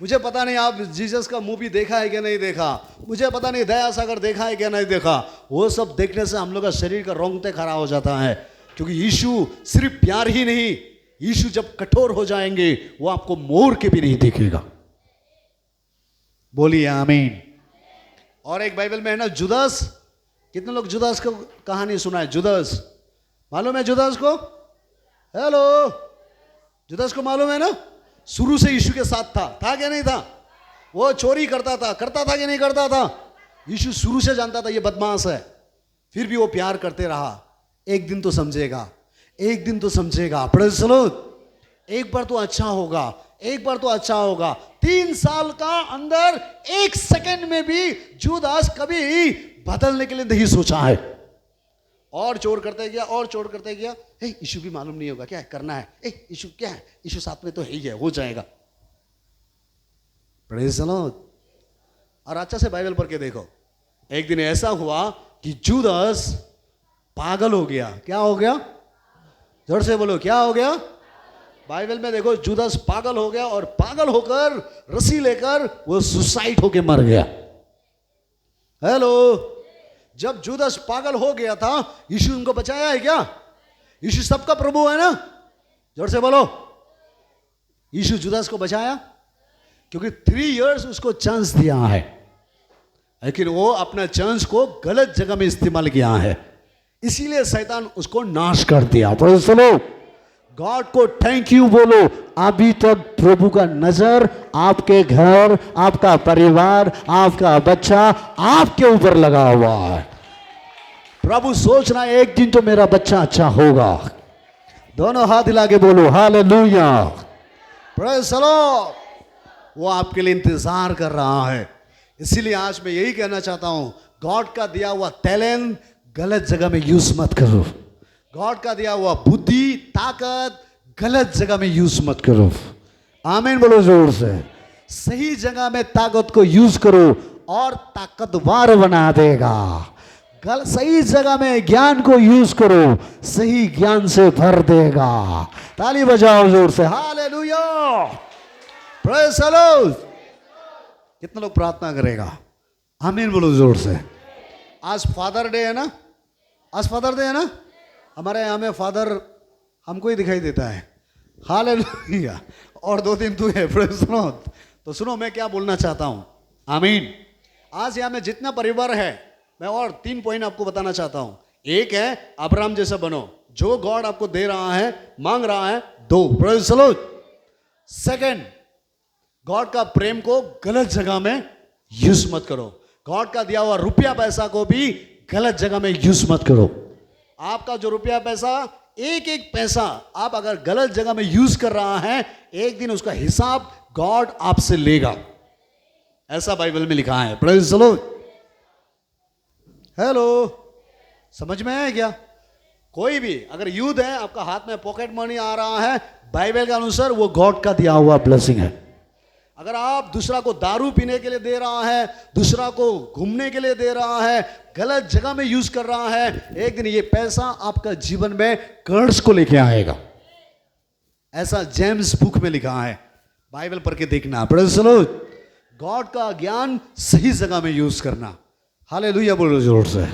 मुझे पता नहीं आप जीसस का मूवी देखा है कि नहीं देखा, मुझे पता नहीं दया सागर देखा है कि नहीं देखा। वो सब देखने से हम लोग का शरीर का रोंगटे खड़ा हो जाता है, क्योंकि यीशु सिर्फ प्यार ही नहीं, यीशु जब कठोर हो जाएंगे वो आपको मोड़ के भी नहीं दिखेगा। बोलिए आमीन। और एक बाइबल में है ना जुदास। कितने लोग जुदास को कहानी सुना है? जुदास मालूम है? जुदास को, हेलो, जुदास को मालूम है ना? शुरू से यीशु के साथ था क्या नहीं था? वो चोरी करता था कि नहीं करता था? यीशु शुरू से जानता था ये बदमाश है, फिर भी वो प्यार करते रहा। एक दिन तो समझेगा, एक दिन तो समझेगा। Praise the Lord. एक बार तो अच्छा होगा, एक बार तो अच्छा होगा। 3 साल का अंदर 1 सेकंड में भी जुदास कभी बदलने के लिए नहीं सोचा है। और चोर करते गया, और चोर करते गया। यीशु भी मालूम नहीं होगा क्या करना है, यीशु क्या है, यीशु साथ में तो है ही है, हो जाएगा। Praise the Lord. और अच्छा से बाइबल पढ़ के देखो, एक दिन ऐसा हुआ कि जुदास पागल हो गया। क्या हो गया? जोर से बोलो, क्या हो गया? बाइबल में देखो, जुदास पागल हो गया और पागल होकर रस्सी लेकर वो सुसाइड होके मर गया। हेलो, जब जुदास पागल हो गया था, यीशु उनको बचाया है क्या? यीशु सबका प्रभु है ना? जोर से बोलो, यीशु जुदास को बचाया क्योंकि 3 इयर्स उसको चांस दिया है, लेकिन वो अपना चांस को गलत जगह में इस्तेमाल किया है, इसीलिए शैतान उसको नाश कर दिया। Praise the Lord. गॉड को थैंक यू बोलो। अभी तक प्रभु का नजर आपके घर, आपका परिवार, आपका बच्चा आपके ऊपर लगा हुआ है। प्रभु सोच रहा है एक दिन तो मेरा बच्चा अच्छा होगा। दोनों हाथ हिला के बोलो हालेलुया, प्रेज़ द लॉर्ड। वो आपके लिए इंतजार कर रहा है। इसीलिए आज मैं यही कहना चाहता हूं, गॉड का दिया हुआ टैलेंट गलत जगह में यूज मत करो। गॉड का दिया हुआ बुद्धि, ताकत गलत जगह में यूज मत करो। आमीन बोलो जोर से। सही जगह में ताकत को यूज करो और ताकतवर बना देगा। सही जगह में ज्ञान को यूज करो, सही ज्ञान से भर देगा। ताली बजाओ जोर से, हालेलुया, प्रेज़ द लॉर्ड। कितने लोग प्रार्थना करेगा? आमीन बोलो जोर से। आज फादर डे है ना, आज फादर डे है ना। हमारे यहाँ में फादर हमको ही दिखाई देता है, हालेलुया, और 2-3 तू है, प्रेज़ द लॉर्ड। तो सुनो मैं क्या बोलना चाहता हूँ, आमीन। आज यहाँ में जितना परिवार है, मैं और 3 पॉइंट आपको बताना चाहता हूँ। एक है अब्राहम जैसा बनो, जो गॉड आपको दे रहा है, मांग रहा है, दो, praise the Lord. Second, God का प्रेम को गलत जगह में यूज मत करो। गॉड का दिया हुआ रुपया पैसा को भी गलत जगह में यूज मत करो। आपका जो रुपया पैसा, एक एक पैसा आप अगर गलत जगह में यूज कर रहा है, एक दिन उसका हिसाब गॉड आपसे लेगा, ऐसा बाइबल में लिखा है, प्रेज़ द लॉर्ड। हेलो, समझ में आया क्या? कोई भी अगर यूथ है, आपका हाथ में पॉकेट मनी आ रहा है, बाइबल के अनुसार वो गॉड का दिया हुआ ब्लेसिंग है। अगर आप दूसरा को दारू पीने के लिए दे रहा है, दूसरा को घूमने के लिए दे रहा है, गलत जगह में यूज कर रहा है, एक दिन ये पैसा आपका जीवन में कर्ज को लेके आएगा। ऐसा जेम्स बुक में लिखा है, बाइबल पढ़ के देखना, प्रेज़ द लॉर्ड। गॉड का ज्ञान सही जगह में यूज करना। हालेलुया बोलो जोर से,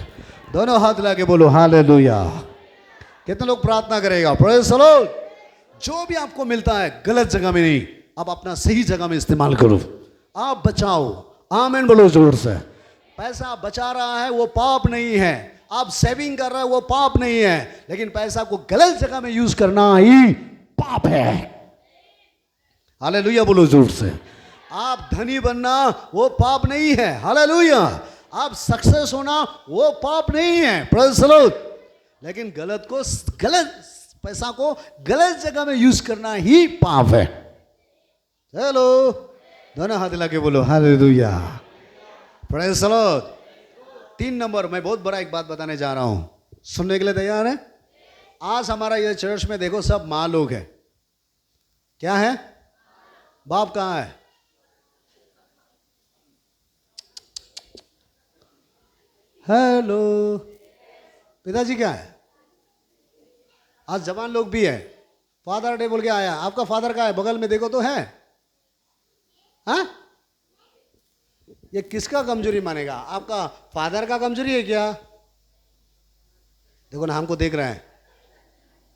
दोनों हाथ लाके बोलो हालेलुया। कितने लोग प्रार्थना करेगा, प्रेज़ द लॉर्ड। जो भी आपको मिलता है गलत जगह में नहीं, आप अपना सही जगह में इस्तेमाल करो, आप बचाओ, आमीन बोलो जोर से। पैसा बचा रहा है वो पाप नहीं है, आप सेविंग कर रहे हैं वो पाप नहीं है, लेकिन पैसा को गलत जगह में यूज करना ही पाप है। हालेलुया बोलो जोर से। आप धनी बनना वो पाप नहीं है, हालेलुया। आप सक्सेस होना वो पाप नहीं है, प्रेज़ द लॉर्ड। लेकिन गलत पैसा को गलत जगह में यूज करना ही पाप है। हेलो, दोनों हाथ लगा के बोलो hallelujah, praise the Lord. 3 number, मैं बहुत बड़ा एक बात बताने जा रहा हूं, सुनने के लिए तैयार है? आज हमारा ये चर्च में देखो सब माँ लोग हैं। क्या है? बाप कहाँ है? हेलो, पिताजी क्या है? आज जवान लोग भी है, फादर डे बोल के आया। आपका फादर का है? बगल में देखो तो है। हाँ, ये किसका कमजोरी मानेगा? आपका फादर का कमजोरी है क्या? देखो ना, हमको देख रहे हैं,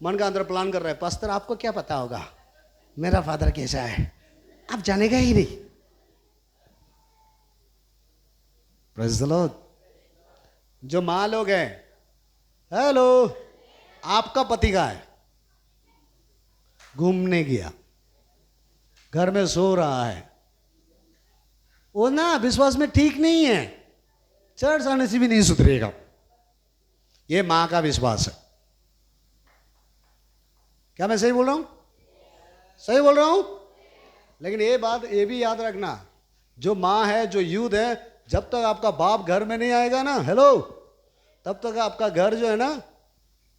मन का अंदर प्लान कर रहा है, पास्टर आपको क्या पता होगा मेरा फादर कैसा है, आप जानेगा ही नहीं। Praise the Lord. जो माँ लोग हैं, हेलो, आपका पति का है, घूमने गया, घर में सो रहा है, वो ना विश्वास में ठीक नहीं है, चर्च आने से भी नहीं सुधरेगा। ये मां का विश्वास है। क्या मैं सही बोल रहा हूं? सही बोल रहा हूं? लेकिन ये बात ये भी याद रखना, जो मां है, जो यूथ है, जब तक आपका बाप घर में नहीं आएगा ना, हेलो, तब तक आपका घर जो है ना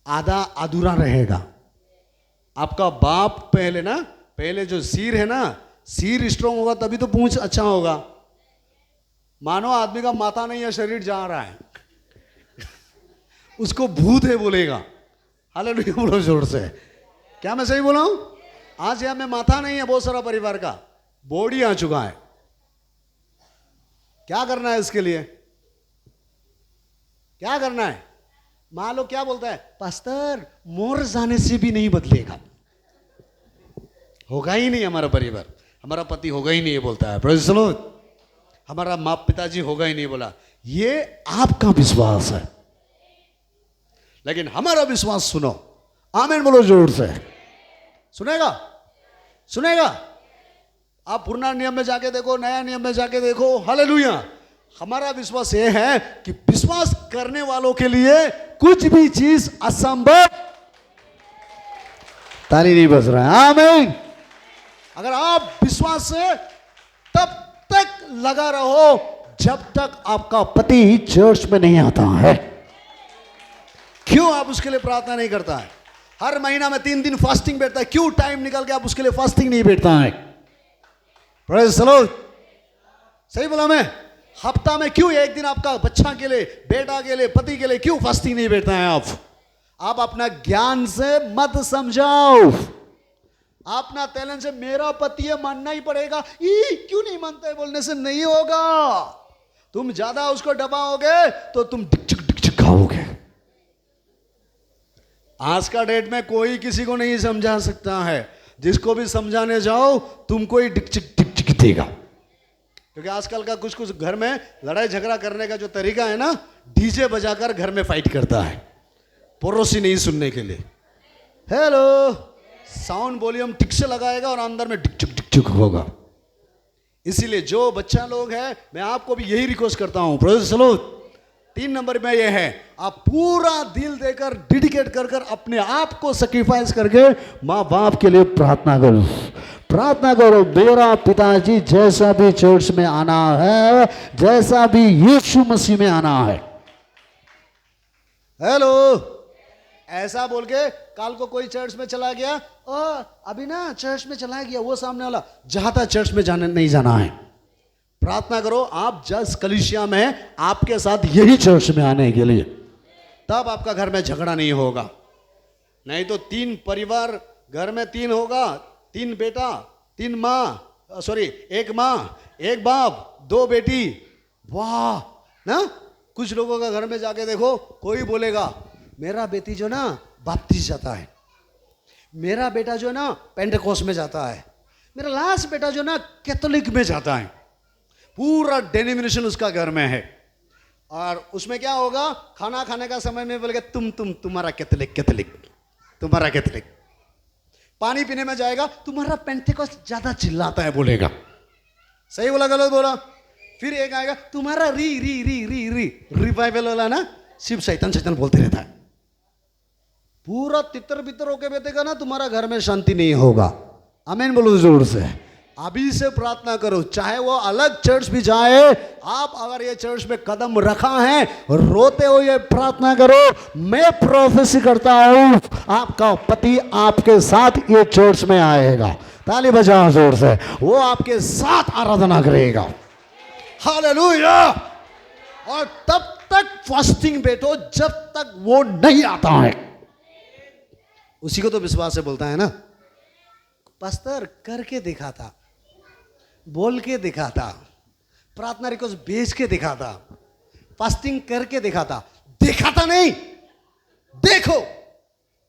आधा अधूरा रहेगा। आपका बाप पहले जो सिर है ना, सिर स्ट्रांग होगा तभी तो पूंछ अच्छा होगा। मानो आदमी का माथा नहीं है, शरीर जा रहा है, उसको भूत है बोलेगा। हालेलुया बोलो जोर से। क्या मैं सही बोला हूं? आज यहाँ में माथा नहीं है बहुत सारा परिवार का, बॉडी आ चुका है। क्या करना है इसके लिए? क्या करना है? मान लो क्या बोलता है, पास्टर मोर जाने से भी नहीं बदलेगा, होगा ही नहीं हमारा परिवार, हमारा पति होगा ही नहीं, ये बोलता है। Praise the Lord. हमारा माँ पिताजी होगा ही नहीं बोला। ये आपका विश्वास है, लेकिन हमारा विश्वास सुनो, आमीन बोलो जोर से। सुनेगा? सुनेगा? आप पुराना नियम में जाके देखो, नया नियम में जाके देखो, हालेलुया। हमारा विश्वास ये है कि विश्वास करने वालों के लिए कुछ भी चीज असंभव। ताली नहीं बज रहा है, आमीन। अगर आप विश्वास से तब तक लगा रहो जब तक आपका पति चर्च में नहीं आता है। क्यों आप उसके लिए प्रार्थना नहीं करता है? हर महीना में 3 दिन फास्टिंग बैठता है, क्यों टाइम निकल के आप उसके लिए फास्टिंग नहीं बैठता है? Praise the Lord. सही बोला मैं? हफ्ता में क्यों एक दिन आपका बच्चा के लिए, बेटा के लिए, पति के लिए क्यों फास्टिंग नहीं बैठता है आप अपना ज्ञान से मत समझाओ, अपना टैलेंट से मेरा पति है मानना ही पड़ेगा, ई क्यों नहीं मानते बोलने से नहीं होगा। तुम ज्यादा उसको दबाओगे तो तुम डिक खाओगे। आज का डेट में कोई किसी को नहीं समझा सकता है, जिसको भी समझाने जाओ तुमको ही डिक देगा। क्योंकि आजकल का कुछ कुछ घर में लड़ाई झगड़ा करने का जो तरीका है ना, डीजे बजाकर घर में फाइट करता है पड़ोसी नहीं सुनने के लिए। हेलो, साउंड वॉल्यूम ठीक से लगाएगा और अंदर में डिक होगा। इसीलिए जो बच्चा लोग है, मैं आपको भी यही रिक्वेस्ट करता हूं, प्रेज़ द लॉर्ड। 3 नंबर में ये है, आप पूरा दिल देकर, डेडिकेट कर कर, अपने आप को सेक्रीफाइस करके माँ बाप के लिए प्रार्थना करो। प्रार्थना करो, मेरा पिताजी जैसा भी चर्च में आना है, जैसा भी यीशु मसीह में आना है। हेलो, ऐसा बोल के काल को कोई चर्च में चला गया, अभी ना चर्च में चला गया वो सामने वाला, जहां तक चर्च में जाने नहीं जाना है। प्रार्थना करो आप जस कलीसिया में आपके साथ यही चर्च में आने के लिए, तब आपका घर में झगड़ा नहीं होगा। नहीं तो 3 परिवार घर में 3 होगा, 3 बेटा, 1 माँ 1 बाप 2 बेटी, वाह ना। कुछ लोगों का घर में जाके देखो, कोई बोलेगा मेरा बेटी जो ना बाप्तिस्ट जाता है, मेरा बेटा जो ना पेंटेकोस्ट में जाता है, मेरा लास्ट बेटा जो ना कैथोलिक में जाता है। पूरा डेनिमिनेशन उसका घर में है। और उसमें क्या होगा, खाना खाने का समय में बोलेगा तुम्हारा कैथोलिक तुम्हारा कैथोलिक। पानी पीने में जाएगा, तुम्हारा पेंटेकोस्ट ज्यादा चिल्लाता है बोलेगा। सही बोला गलत बोला? फिर एक आएगा, तुम्हारा रिवाइवल वाला ना शिव शैतान बोलते रहता है। पूरा तितर बितर होके बैठेगा ना, तुम्हारा घर में शांति नहीं होगा। आमीन बोलो जोर से। अभी से प्रार्थना करो, चाहे वो अलग चर्च भी जाए, आप अगर ये चर्च में कदम रखा है, रोते हुए प्रार्थना करो, मैं प्रोफेसी करता हूं आपका पति आपके साथ ये चर्च में आएगा। ताली बजाओ जोर से, वो आपके साथ आराधना करेगा। हालेलुया। और तब तक फास्टिंग बैठो जब तक वो नहीं आता है। उसी को तो विश्वास से बोलता है ना, पास्टर करके दिखाता, बोल के दिखाता, प्रार्थना रिक्वेस्ट भेज के दिखाता, फास्टिंग करके दिखाता, दिखाता नहीं। देखो,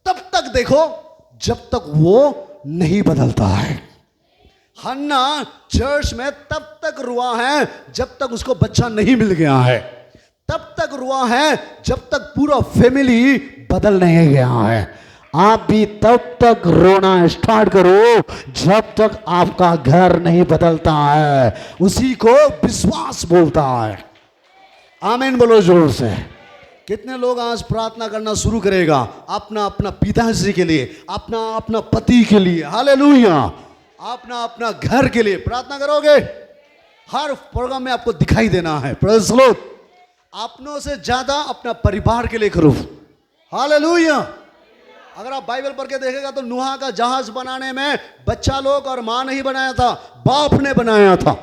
तब तक देखो जब तक वो नहीं बदलता है। हन्ना चर्च में तब तक रुआ है जब तक उसको बच्चा नहीं मिल गया है, तब तक रुआ है जब तक पूरा फैमिली बदल नहीं गया है। आप भी तब तक रोना स्टार्ट करो जब तक आपका घर नहीं बदलता है। उसी को विश्वास बोलता है। आमीन बोलो जोर से। कितने लोग आज प्रार्थना करना शुरू करेगा अपना अपना पिताजी के लिए, अपना अपना पति के लिए, हालेलुया, अपना अपना घर के लिए प्रार्थना करोगे। हर प्रोग्राम में आपको दिखाई देना है, प्रेज़ द लॉर्ड। अपनों से ज्यादा अपना परिवार के लिए करो, हालेलुया। अगर आप बाइबल पढ़ के देखेगा तो नूह का जहाज बनाने में बच्चा लोग और मां नहीं बनाया था, बाप ने बनाया था।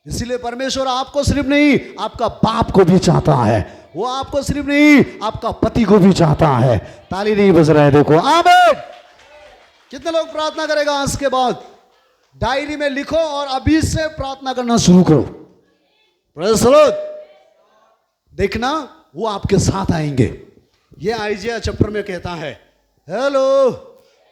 इसीलिए परमेश्वर आपको सिर्फ नहीं, आपका बाप को भी चाहता है। वो आपको सिर्फ नहीं, आपका पति को भी चाहता है। ताली नहीं बज रहा है, देखो। आमीन। कितने लोग प्रार्थना करेगा आज के बाद? डायरी में लिखो और अभी से प्रार्थना करना शुरू करो। Praise the Lord. देखना वो आपके साथ आएंगे। ये आइजिया चैप्टर में कहता है, हेलो,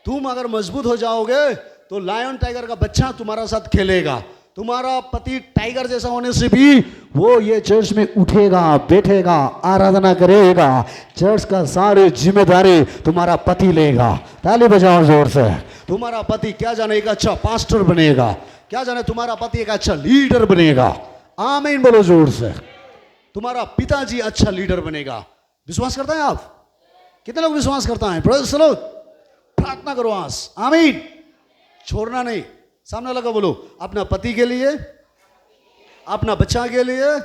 तुम अगर मजबूत हो जाओगे तो लायन टाइगर का बच्चा तुम्हारा साथ खेलेगा। तुम्हारा पति टाइगर जैसा होने से भी वो ये चर्च में उठेगा, बैठेगा, आराधना करेगा। चर्च का सारी जिम्मेदारी तुम्हारा पति लेगा। ताली बजाओ जोर से। तुम्हारा पति क्या जाने एक अच्छा पास्टर बनेगा, क्या जाने तुम्हारा पति एक अच्छा लीडर बनेगा। आमीन बोलो जोर से। तुम्हारा पिताजी अच्छा लीडर बनेगा। विश्वास करता है आप? कितने लोग विश्वास करता है? Praise the Lord. प्रार्थना करो आज, आमीन। छोड़ना नहीं। सामने लगा बोलो, अपना पति के लिए, अपना बच्चा के लिए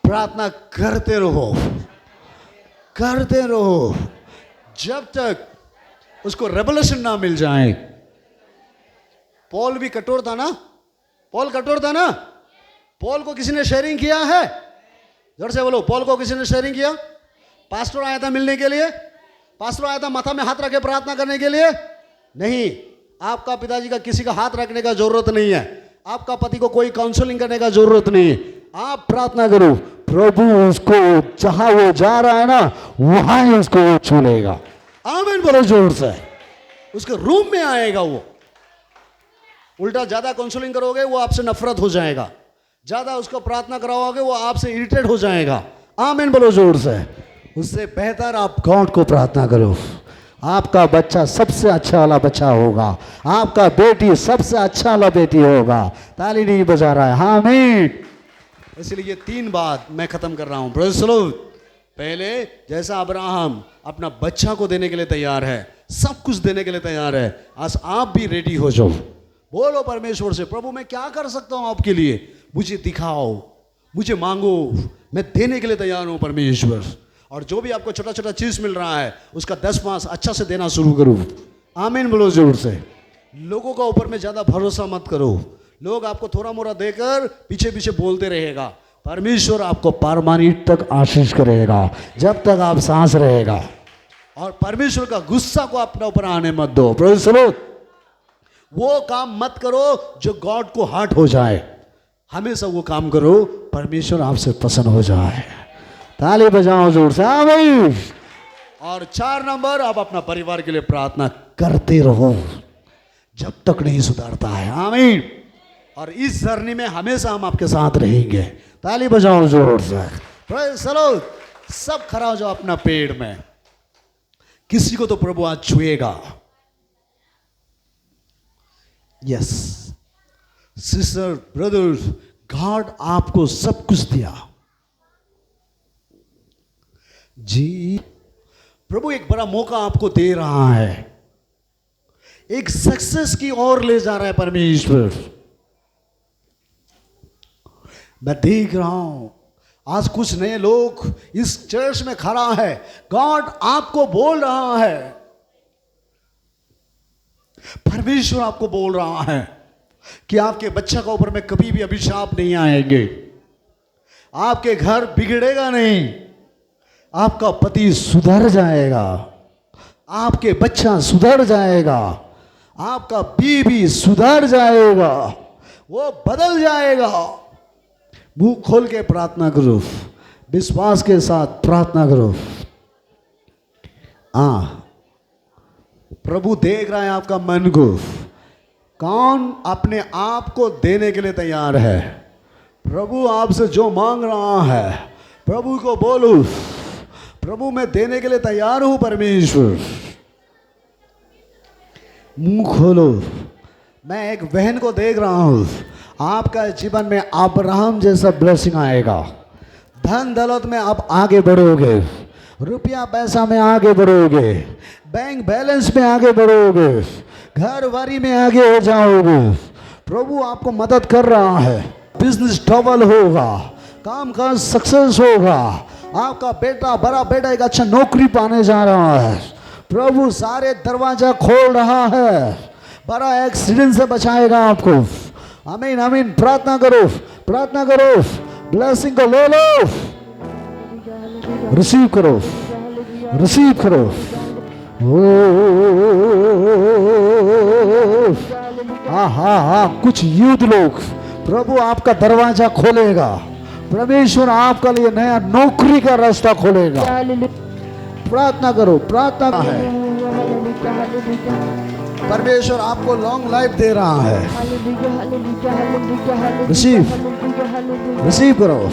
प्रार्थना करते रहो, करते रहो जब तक उसको रेवलेशन ना मिल जाए। पॉल भी कठोर था ना? पॉल कठोर था ना? पॉल को किसी ने शेयरिंग किया है? जोर से बोलो, पॉल को किसी ने शेयरिंग किया? पास्टर आया था मिलने के लिए? पास्टर आया था माथा में हाथ रखे प्रार्थना करने के लिए? नहीं। आपका पिताजी का किसी का हाथ रखने का जरूरत नहीं है। आपका पति को कोई काउंसलिंग करने का जरूरत नहीं है। आप प्रार्थना करो, प्रभु उसको जहां वो जा रहा है ना वहां ही उसको वो छू लेगा। आमीन बोलो जोर से। उसके रूम में आएगा वो। उल्टा ज्यादा काउंसलिंग करोगे वो आपसे नफरत हो जाएगा, ज्यादा उसको प्रार्थना कराओगे वो आपसे इरिटेट हो जाएगा। आमीन बोलो जोर से। उससे बेहतर आप गॉड को प्रार्थना करो। आपका बच्चा सबसे अच्छा वाला बच्चा होगा, आपका बेटी सबसे अच्छा वाला बेटी होगा। ताली नहीं बजा रहा है? आमीन। इसलिए ये 3 बात मैं खत्म कर रहा हूं। Praise the Lord. पहले, जैसा अब्राहम अपना बच्चा को देने के लिए तैयार है, सब कुछ देने के लिए तैयार है, आज आप भी रेडी हो जाओ। बोलो परमेश्वर से, प्रभु मैं क्या कर सकता हूं आपके लिए? मुझे दिखाओ, मुझे मांगो, मैं देने के लिए तैयार हूं परमेश्वर। और जो भी आपको छोटा छोटा चीज मिल रहा है उसका 10 अच्छा से देना शुरू करो। आमीन बोलो जोर से। लोगों का ऊपर में ज्यादा भरोसा मत करो। लोग आपको थोड़ा मोड़ा देकर पीछे पीछे बोलते रहेगा। परमेश्वर आपको परमानेंट तक आशीष करेगा जब तक आप सांस रहेगा। और परमेश्वर का गुस्सा को अपने ऊपर आने मत दो। Praise the Lord. वो काम मत करो जो गॉड को हर्ट हो जाए। हमेशा वो काम करो परमेश्वर आपसे पसंद हो जाए। ताली बजाओ जोर से, आमीन। और 4 नंबर, आप अपना परिवार के लिए प्रार्थना करते रहो जब तक नहीं सुधरता है। आमीन। और इस जर्नी में हमेशा हम आपके साथ रहेंगे। ताली बजाओ जोर से। Praise the Lord. सब खड़ा हो जाओ अपना पेड़ में। किसी को तो प्रभु आज छुएगा। यस सिस्टर, ब्रदर्स, गॉड आपको सब कुछ दिया जी। प्रभु एक बड़ा मौका आपको दे रहा है, एक सक्सेस की ओर ले जा रहा है परमेश्वर। मैं देख रहा हूं आज कुछ नए लोग इस चर्च में खड़ा है। गॉड आपको बोल रहा है, परमेश्वर आपको बोल रहा है कि आपके बच्चा का ऊपर में कभी भी अभिशाप नहीं आएंगे, आपके घर बिगड़ेगा नहीं, आपका पति सुधर जाएगा, आपके बच्चा सुधर जाएगा, आपका बीवी सुधर जाएगा, वो बदल जाएगा। मुंह खोल के प्रार्थना करो, विश्वास के साथ प्रार्थना करो। प्रभु देख रहा है आपका मन को। कौन अपने आप को देने के लिए तैयार है? प्रभु आपसे जो मांग रहा है प्रभु को बोलो, प्रभु मैं देने के लिए तैयार हूं परमेश्वर। मुंह खोलो। मैं एक बहन को देख रहा हूं, आपका जीवन में अब्राहम जैसा ब्लेसिंग आएगा। धन दौलत में आप आगे बढ़ोगे, रुपया पैसा में आगे बढ़ोगे, बैंक बैलेंस में आगे बढ़ोगे, घर बारी में आगे हो जाओगे। प्रभु आपको मदद कर रहा है। बिजनेस डबल होगा, काम काज सक्सेस होगा। आपका बेटा, बड़ा बेटा एक अच्छा नौकरी पाने जा रहा है। प्रभु सारे दरवाजा खोल रहा है, बड़ा एक्सीडेंट से बचाएगा आपको। आमीन आमीन। प्रार्थना करो, प्रार्थना करो। ब्लेसिंग को ले लो, रिसीव करो, रिसीव करो। कुछ युद्ध लोग, प्रभु आपका दरवाजा खोलेगा। परमेश्वर आपका लिए नया नौकरी का रास्ता खोलेगा। प्रार्थना करो, प्रार्थना है। परमेश्वर आपको लॉन्ग लाइफ दे रहा है। रिसीव, रिसीव करो।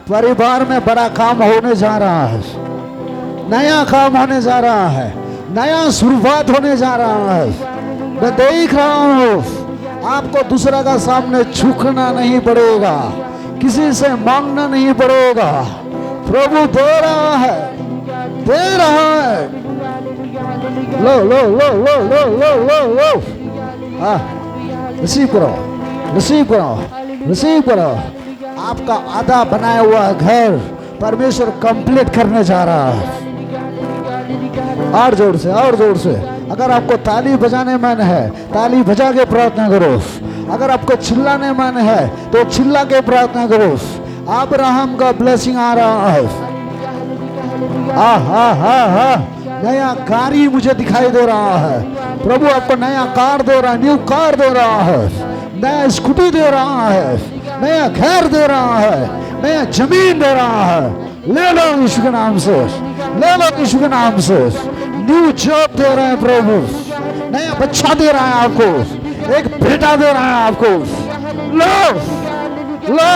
परिवार में बड़ा काम होने जा रहा है, नया काम होने जा रहा है, नया शुरुआत होने जा रहा है। मैं देख रहा हूं आपको दूसरा का सामने झुकना नहीं पड़ेगा, किसी से मांगना नहीं पड़ेगा। प्रभु दे रहा है, दे रहा है। लो लो लो लो लो लो लो लो। रिसीव करो, रिसीव करो, रिसीव करो। आपका आधा बनाया हुआ घर परमेश्वर कंप्लीट करने जा रहा है। और जोर से, और जोर से। अगर आपको ताली बजाने मन है, ताली बजा के प्रार्थना करो। अगर आपको चिल्लाने मन है तो चिल्ला के प्रार्थना करो। अब्राहम का ब्लेसिंग आ रहा है। नया गाड़ी मुझे दिखाई दे रहा है। प्रभु आपको नया कार दे रहा है, न्यू कार दे रहा है, नया स्कूटी दे रहा है, नया घर दे रहा है, नया जमीन दे रहा है। ले लो यीशु के नाम से, ले लो यीशु के नाम से। न्यू जॉब दे रहे हैं प्रभु, नया बच्चा दे रहा है आपको, एक बेटा दे रहा है आपको। लो लो,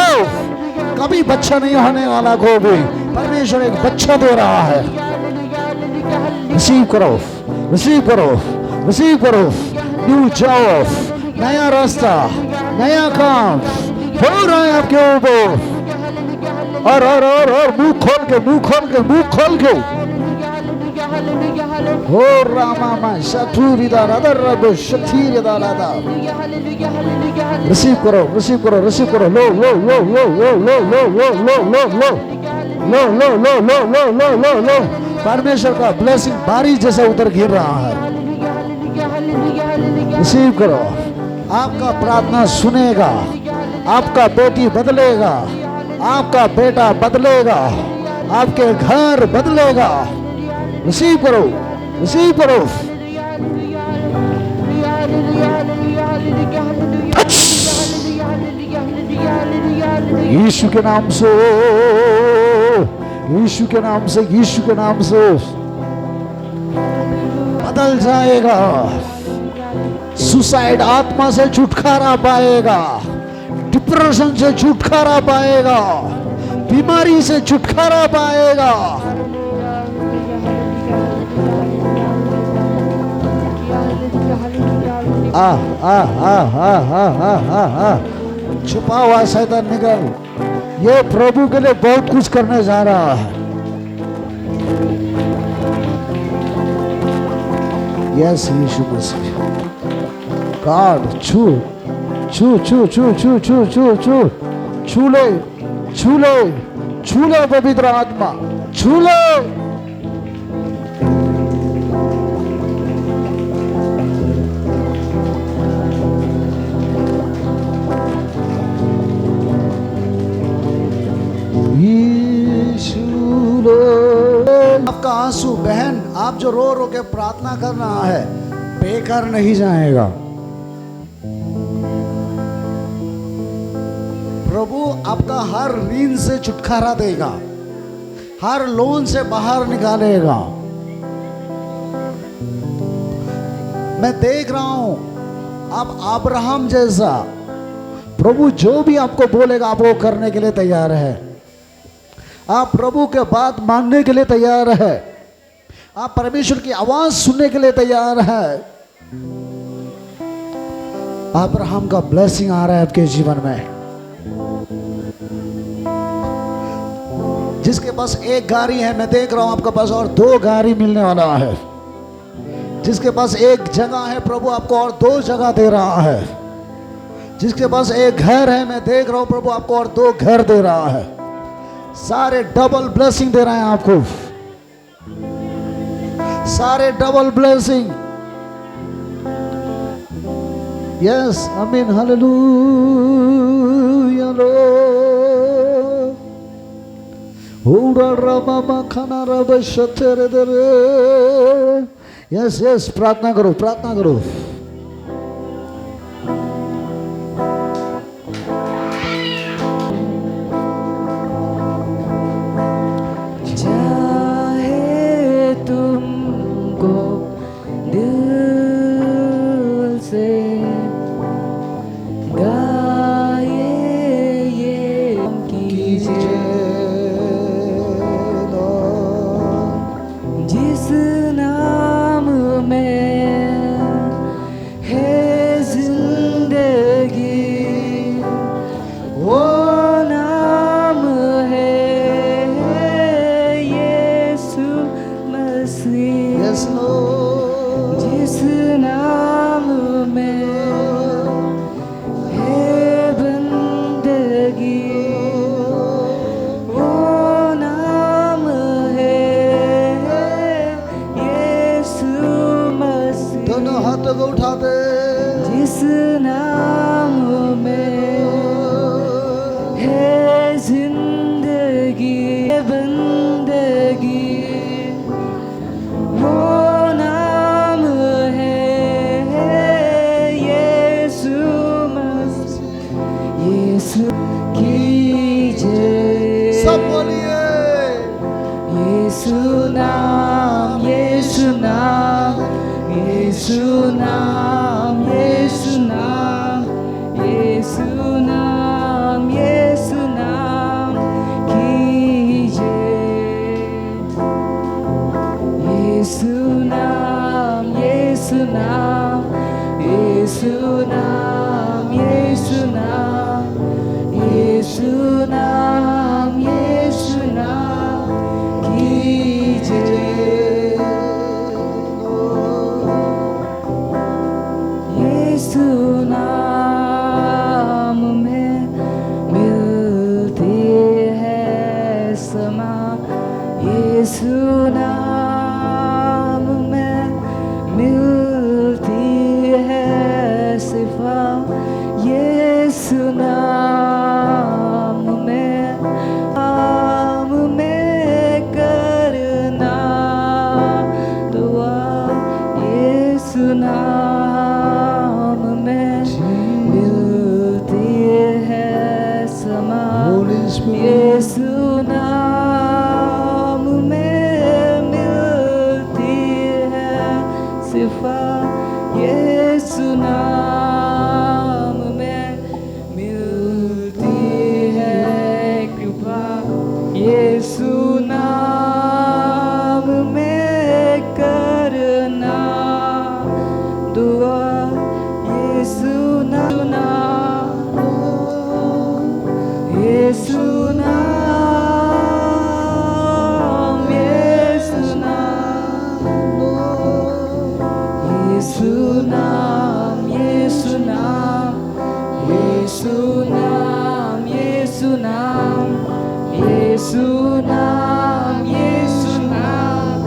कभी बच्चा नहीं होने वाला को भी परमेश्वर एक बच्चा दे रहा है। रिसीव करो, रिसीव करो, रिसीव करो। न्यू जॉब, नया रास्ता, नया काम हो रहा है आपके ऊपर। और मुंह खोल के, मुंह खोल के, मुंह खोल के। हो रामा शतुरी दादा रब शतीर दादा। रिसीव करो, रिसीव करो, रिसीव करो। लो लो लो लो लो लो लो लो लो लो लो लो लो लो लो लो लो लो लो। परमेश्वर का ब्लेसिंग बारिश जैसा उधर गिर रहा है। रिसीव करो। आपका प्रार्थना सुनेगा, आपका बेटी बदलेगा, आपका बेटा बदलेगा, आपके घर बदलेगा। रिसीव करो, रिसीव करो। यीशु के नाम से, यीशु के नाम से, यीशु के नाम से बदल जाएगा। सुसाइड आत्मा से छुटकारा पाएगा, डिप्रेशन से छुटकारा पाएगा, बीमारी से छुटकारा पाएगा। छुपा हुआ शैतान निकल। ये प्रभु के लिए बहुत कुछ करने जा रहा है। यस यीशु मसीह। गॉड छू छू छू छू छू छू छू छू छू ले, छू ले, छू ले पवित्र आत्मा, छू ले। आपका आंसू बहन, आप जो रो रो के प्रार्थना कर रहा है, बेकार नहीं जाएगा। प्रभु आपका हर ऋण से छुटकारा देगा, हर लोन से बाहर निकालेगा। मैं देख रहा हूं आप अब्राहम जैसा, प्रभु जो भी आपको बोलेगा आप वो करने के लिए तैयार है। आप प्रभु के बात मानने के लिए तैयार है, आप परमेश्वर की आवाज सुनने के लिए तैयार है। अब्राहम का ब्लेसिंग आ रहा है आपके जीवन में। जिसके पास एक गाड़ी है, मैं देख रहा हूं आपके पास और 2 गाड़ी मिलने वाला है। जिसके पास एक जगह है, प्रभु आपको और 2 जगह दे रहा है। जिसके पास एक घर है, मैं देख रहा हूं प्रभु आपको और 2 घर दे रहा है। सारे डबल ब्लेसिंग दे रहे हैं आपको, सारे डबल ब्लेसिंग। यस आमीन हालेलुया लो। हुड़ा रामा खाना रब शतेरे दरे। यस यस, प्रार्थना करो, प्रार्थना करो। जिस नाम नाम, यीशु नाम, यीशु नाम, यीशु नाम, यीशु नाम कीजिए। यीशु नाम, यीशु नाम, यीशु नाम, यीशु नाम, यीशु नाम, यीशु नाम कीजिए। यीशु नाम में मिलती है समा, यीशु नाम में मिलती है शिफा, यीशु नाम में करना दुआ, यीशु नाम में मिलती है समा, यीशु नाम में मिलती है शिफा, यीशु नाम में मिलती है कृपा, यीशु नाम में करना दुआ, यीशु नाम, यीशु नाम, यीशु नाम, यीशु नाम, यीशु नाम, यीशु नाम, यीशु नाम, यीशु नाम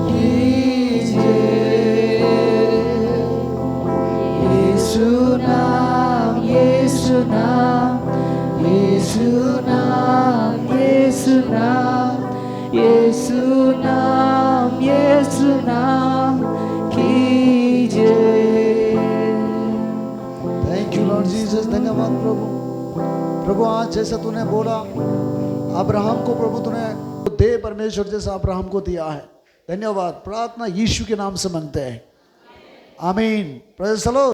कीजिए। यीशु नाम, यीशु नाम, यीशु नाम, यीशु नाम, यीशु नाम, यीशु नाम कीजिए। Thank you Lord Jesus. धन्यवाद प्रभु। प्रभु आज जैसा तूने बोला अब्राहम को, प्रभु तूने दे परमेश्वर जैसा अब्राहम को दिया है। धन्यवाद। प्रार्थना यीशु के नाम से मांगते हैं, आमीन। Praise the Lord.